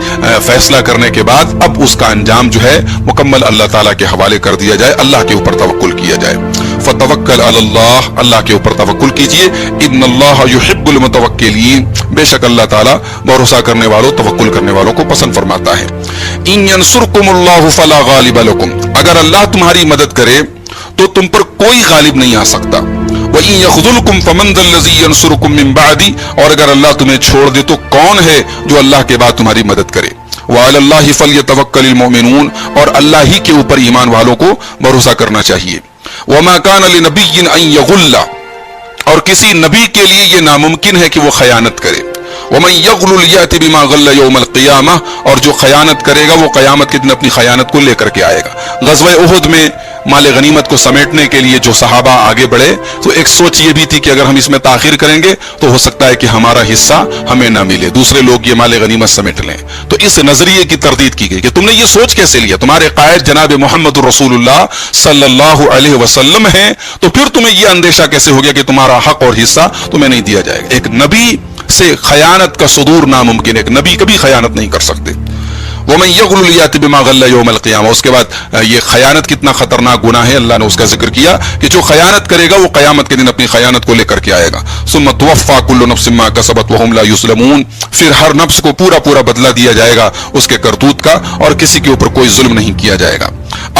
فیصلہ کرنے کے بعد اب اس کا انجام جو ہے مکمل اللہ تعالیٰ کے حوالے کر دیا جائے، اللہ کے اوپر توکل کیا جائے۔ فتوکل علی اللہ، اللہ کے اوپر توکل کیجئے۔ ان اللہ یحب المتوکلین، بے شک اللہ تعالیٰ بھروسہ کرنے والوں، توکل کرنے والوں کو پسند فرماتا ہے۔ ان ینصرکم اللہ فلا غالب لکم، اگر اللہ تمہاری مدد کرے تو تم پر کوئی غالب نہیں آ سکتا۔ وَإِن يَخْذُلْكُمْ فَمَنْ ذَا الَّذِي يَنْصُرُكُمْ مِنْ بَعْدِ، اور اگر اللہ تمہیں چھوڑ دے تو کون ہے جو اللہ کے بعد تمہاری مدد کرے۔ وَعَلَى اللَّهِ فَلْيَتَوَكَّلِ الْمُؤْمِنُونَ، اور اللہ ہی کے اوپر ایمان والوں کو بھروسہ کرنا چاہیے۔ وَمَا كَانَ لِنَبِيٍّ أَن يَغُلَّ، اور کسی نبی کے لیے یہ ناممکن ہے کہ وہ خیانت کرے۔ وَمَن يَغْلُلْ يَأْتِ بِمَا غَلَّ يَوْمَ الْقِيَامَةِ، اور جو خیانت کرے گا وہ قیامت کے دن اپنی خیانت کو لے کر کے آئے گا۔ غزوہ احد میں مال غنیمت کو سمیٹنے کے لیے جو صحابہ آگے بڑھے تو ایک سوچ یہ بھی تھی کہ اگر ہم اس میں تاخیر کریں گے تو ہو سکتا ہے کہ ہمارا حصہ ہمیں نہ ملے، دوسرے لوگ یہ مال غنیمت سمیٹ لیں۔ تو اس نظریے کی تردید کی گئی کہ تم نے یہ سوچ کیسے لیا، تمہارے قائد جناب محمد رسول اللہ صلی اللہ علیہ وسلم ہیں، تو پھر تمہیں یہ اندیشہ کیسے ہو گیا کہ تمہارا حق اور حصہ تمہیں نہیں دیا جائے گا۔ ایک نبی سے خیانت کا صدور ناممکن ہے، ایک نبی کبھی خیانت نہیں کر سکتے۔ وَمَن يَغْلُلْ يَأْتِ بِمَا غَلَّ يَوْمَ الْقِيَامَةِ، اس کے بعد یہ خیانت کتنا خطرناک گناہ ہے، اللہ نے اس کا ذکر کیا کہ جو خیانت کرے گا وہ قیامت کے دن اپنی خیانت کو لے کر کے آئے گا۔ ثُمَّ تُوَفَّى كُلُّ نَفْسٍ مَا كَسَبَتْ وَهُمْ لَا يُظْلَمُونَ، پھر ہر نفس کو پورا بدلہ دیا جائے گا اس کے کرتوت کا، اور کسی کے اوپر کوئی ظلم نہیں کیا جائے گا۔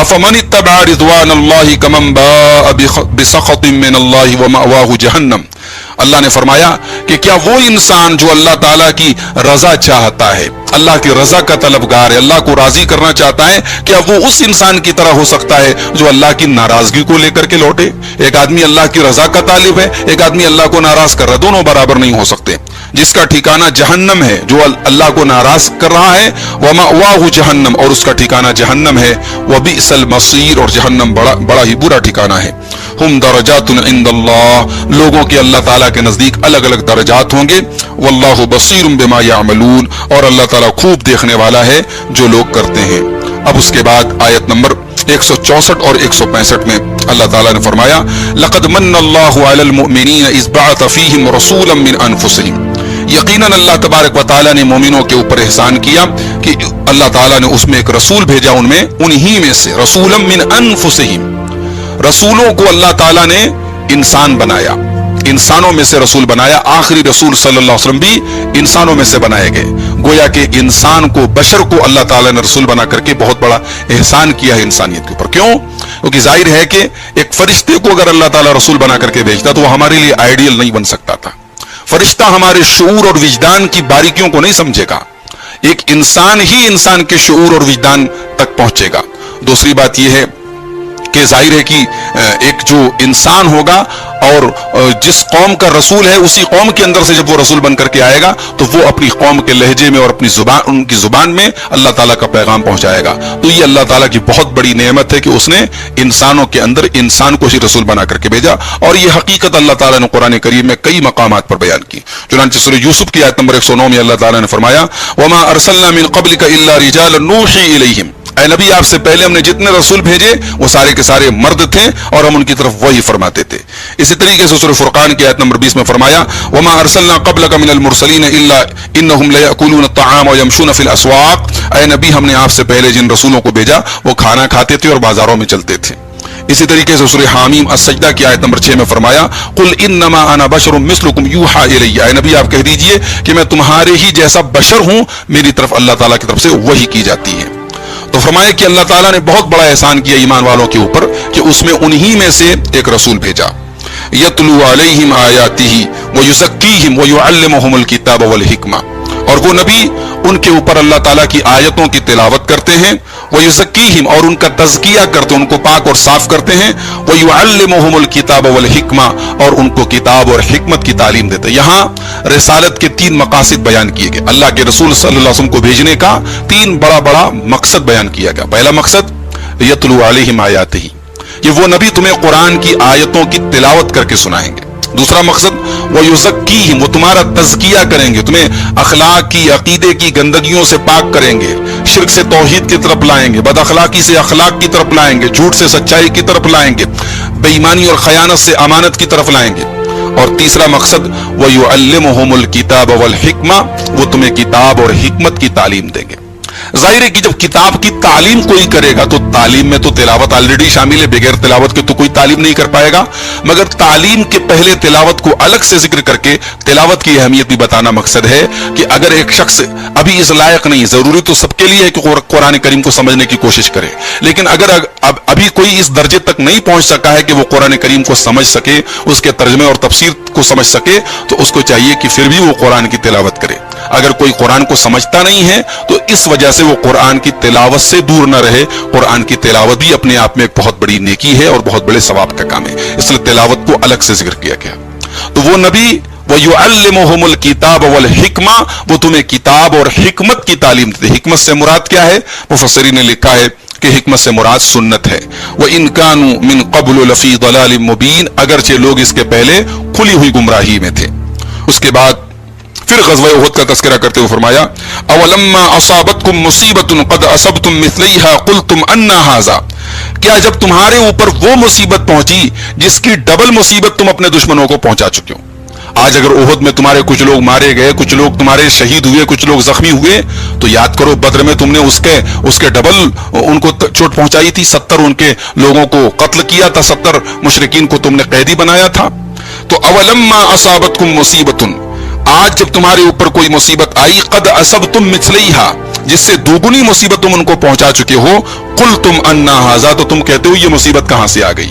أَفَمَنِ اتَّبَعَ رِضْوَانَ اللَّهِ كَمَنْ بَاءَ بِسَخَطٍ مِّنَ اللَّهِ وَمَأْوَاهُ جَهَنَّمُ، اللہ نے فرمایا کہ کیا وہ انسان جو اللہ تعالیٰ کی رضا چاہتا ہے، اللہ کی رضا کا طلبگار ہے، اللہ کو راضی کرنا چاہتا ہے، کیا وہ اس انسان کی طرح ہو سکتا ہے جو اللہ کی ناراضگی کو لے کر کے لوٹے؟ ایک آدمی اللہ کی رضا کا طالب ہے، ایک آدمی اللہ کو ناراض کر رہا ہے، دونوں برابر نہیں ہو سکتے۔ جس کا ٹھکانہ جہنم ہے، جو اللہ کو ناراض کر رہا ہے، وَمَأْوَاهُ جہنم، اور اس کا ٹھکانہ جہنم ہے، وَبِئْسَ الْمَصِيرُ، اور جہنم بڑا ہی برا ٹھکانہ ہے۔ ہم درجات عند اللہ، لوگوں کے اللہ تعالیٰ کے نزدیک الگ الگ درجات ہوں گے، واللہ بصیر بما یعملون، اور اللہ تعالیٰ خوب دیکھنے والا ہے جو لوگ کرتے ہیں۔ اب اس کے بعد آیت نمبر 164 اور 165 میں اللہ تعالیٰ نے فرمایا، لقد من اللہ علی المؤمنین اذ بعث فیہم رسولا من انفسہم، یقیناً اللہ تبارک و تعالیٰ نے مومنوں کے اوپر احسان کیا کہ اللہ تعالیٰ نے اس میں ایک رسول بھیجا، انہی میں سے رسولا من انفسہم، رسولوں کو اللہ تعالیٰ نے انسان بنایا، انسانوں میں سے رسول بنایا۔ آخری رسول صلی اللہ علیہ وسلم بھی انسانوں میں سے بنائے گئے، گویا کہ انسان کو، بشر کو اللہ تعالیٰ نے رسول بنا کر کے بہت بڑا احسان کیا ہے انسانیت کے اوپر۔ کیوں؟ کیونکہ ظاہر ہے کہ ایک فرشتے کو اگر اللہ تعالیٰ رسول بنا کر کے بھیجتا تو وہ ہمارے لیے آئیڈیل نہیں بن سکتا تھا۔ فرشتہ ہمارے شعور اور وجدان کی باریکیوں کو نہیں سمجھے گا، ایک انسان ہی انسان کے شعور اور وجدان تک پہنچے گا۔ دوسری بات یہ ہے کہ ظاہر ہے کہ ایک جو انسان ہوگا اور جس قوم کا رسول ہے، اسی قوم کے اندر سے جب وہ رسول بن کر کے آئے گا تو وہ اپنی قوم کے لہجے میں اور اپنی ان کی زبان میں اللہ تعالیٰ کا پیغام پہنچائے گا۔ تو یہ اللہ تعالیٰ کی بہت بڑی نعمت ہے کہ اس نے انسانوں کے اندر انسان کو ہی رسول بنا کر کے بھیجا، اور یہ حقیقت اللہ تعالیٰ نے قرآن کریم میں کئی مقامات پر بیان کی۔ چنانچہ سورہ یوسف کی آیت نمبر 109 میں اللہ تعالیٰ نے فرمایا، وَمَا أَرْسَلْنَا مِن قَبْلِكَ إِلَّا رِجَالًا نُوحِي إِلَيْهِمْ، اے نبی آپ سے پہلے ہم نے جتنے رسول بھیجے وہ سارے کے سارے مرد تھے اور ہم ان کی طرف وحی فرماتے تھے۔ اسی طریقے سے سورہ فرقان کی آیت نمبر 20 میں فرمایا، وَمَا أَرْسَلْنَا قَبْلَكَ مِنَ الْمُرْسَلِينَ إِلَّا إِنَّهُمْ لَيَأْكُلُونَ الطَّعَامَ وَيَمْشُونَ فِي الْأَسْوَاقِ، اے نبی ہم نے آپ سے پہلے جن رسولوں کو بھیجا وہ کھانا کھاتے تھے اور بازاروں میں چلتے تھے۔ اسی طریقے سے سورہ حامیم السجدہ کی آیت نمبر 6 میں فرمایا، قُلْ إِنَّمَا أَنَا بَشَرٌ مِثْلُكُمْ يُوحَىٰ إِلَيَّ، اے نبی آپ کہہ دیجئے کہ میں تمہارے ہی جیسا بشر ہوں، میری طرف اللہ تعالیٰ کی طرف سے وحی کی جاتی ہے۔ تو فرمایا کہ اللہ تعالیٰ نے بہت بڑا احسان کیا ایمان والوں کے اوپر کہ اس میں انہی میں سے ایک رسول بھیجا، یتلو علیہم آیاتہ ویزکیہم ویعلمہم الکتاب والحکمہ، اور وہ نبی ان کے اوپر اللہ تعالیٰ کی آیتوں کی تلاوت کرتے ہیں، ویزکیہم، اور ان کا تزکیہ کرتے ہیں، ان کو پاک اور صاف کرتے ہیں، ویعلمہم الکتاب والحکمہ، اور ان کو کتاب اور حکمت کی تعلیم دیتے ہیں۔ یہاں رسالت کے 3 مقاصد بیان کیے گئے، اللہ کے رسول صلی اللہ علیہ وسلم کو بھیجنے کا 3 بڑا مقصد بیان کیا گیا۔ پہلا مقصد یتلو علیہم آیاتہ، یہ وہ نبی تمہیں قرآن کی آیتوں کی تلاوت کر کے سنائیں گے۔ دوسرا مقصد وَيُزَكِّيهِمْ، وہ تمہارا تزکیہ کریں گے، تمہیں اخلاق کی، عقیدے کی گندگیوں سے پاک کریں گے، شرک سے توحید کی طرف لائیں گے، بد اخلاقی سے اخلاق کی طرف لائیں گے، جھوٹ سے سچائی کی طرف لائیں گے، بے ایمانی اور خیانت سے امانت کی طرف لائیں گے۔ اور تیسرا مقصد وَيُعَلِّمُهُمُ الْكِتَابَ وَالْحِكْمَةَ، وہ تمہیں کتاب اور حکمت کی تعلیم دیں گے۔ ظاہر ہے کہ جب کتاب کی تعلیم کوئی کرے گا تو تعلیم میں تو تلاوت آلریڈی شامل ہے، بغیر تلاوت کے تو کوئی تعلیم نہیں کر پائے گا، مگر تعلیم کے پہلے تلاوت کو الگ سے ذکر کر کے تلاوت کی اہمیت بھی بتانا مقصد ہے کہ اگر ایک شخص ابھی اس لائق نہیں، ضروری تو سب کے لیے ہے کہ قرآن کریم کو سمجھنے کی کوشش کرے، لیکن اگر ابھی کوئی اس درجے تک نہیں پہنچ سکا ہے کہ وہ قرآن کریم کو سمجھ سکے، اس کے ترجمے اور تفسیر کو سمجھ سکے، تو اس کو چاہیے کہ پھر بھی وہ قرآن کی تلاوت کرے۔ اگر کوئی قرآن کو سمجھتا نہیں ہے تو اس وجہ سے وہ قرآن کی تلاوت سے دور نہ رہے۔ قرآن کی تلاوت بھی اپنے آپ میں ایک بہت بڑی نیکی ہے اور بہت بڑے ثواب کا کام ہے، اس لیے تلاوت کو الگ سے ذکر کیا گیا۔ تو وہ نبی وَيُعَلِّمُهُمُ الْكِتَابَ وَالْحِكْمَةَ، وہ تمہیں کتاب اور حکمت کی تعلیم دیتے۔ حکمت سے مراد کیا ہے؟ مفسرین نے لکھا ہے کہ حکمت سے مراد سنت ہے۔ وَإِن كَانُوا مِن قَبْلُ لَفِي ضَلَالٍ مُبِينٍ، اگرچہ لوگ اس کے پہلے کھلی ہوئی گمراہی میں تھے۔ اس کے بعد پھر غزوہ احد کا تذکرہ کرتے ہوئے فرمایا، اولما اصابتکم مصیبت قد اصبتم مثلیہا قلتم انا ھذا، کیا جب تمہارے اوپر وہ مصیبت پہنچی جس کی ڈبل مصیبت تم اپنے دشمنوں کو پہنچا چکے ہو؟ آج اگر احد میں تمہارے کچھ لوگ مارے گئے، کچھ لوگ تمہارے شہید ہوئے، کچھ لوگ زخمی ہوئے، تو یاد کرو بدر میں تم نے اس کے ڈبل ان کو چوٹ پہنچائی تھی، 70 ان کے لوگوں کو قتل کیا تھا، 70 مشرکین کو تم نے قیدی بنایا تھا۔ تو اولما اصابتکم مصیبت، آج جب تمہارے اوپر کوئی مصیبت آئی، قد اصبتم مثلیہا، جس سے دوگنی مصیبت تم ان کو پہنچا چکے ہو، قلتم انا ھذا، تو تم کہتے ہو یہ مصیبت کہاں سے آ گئی؟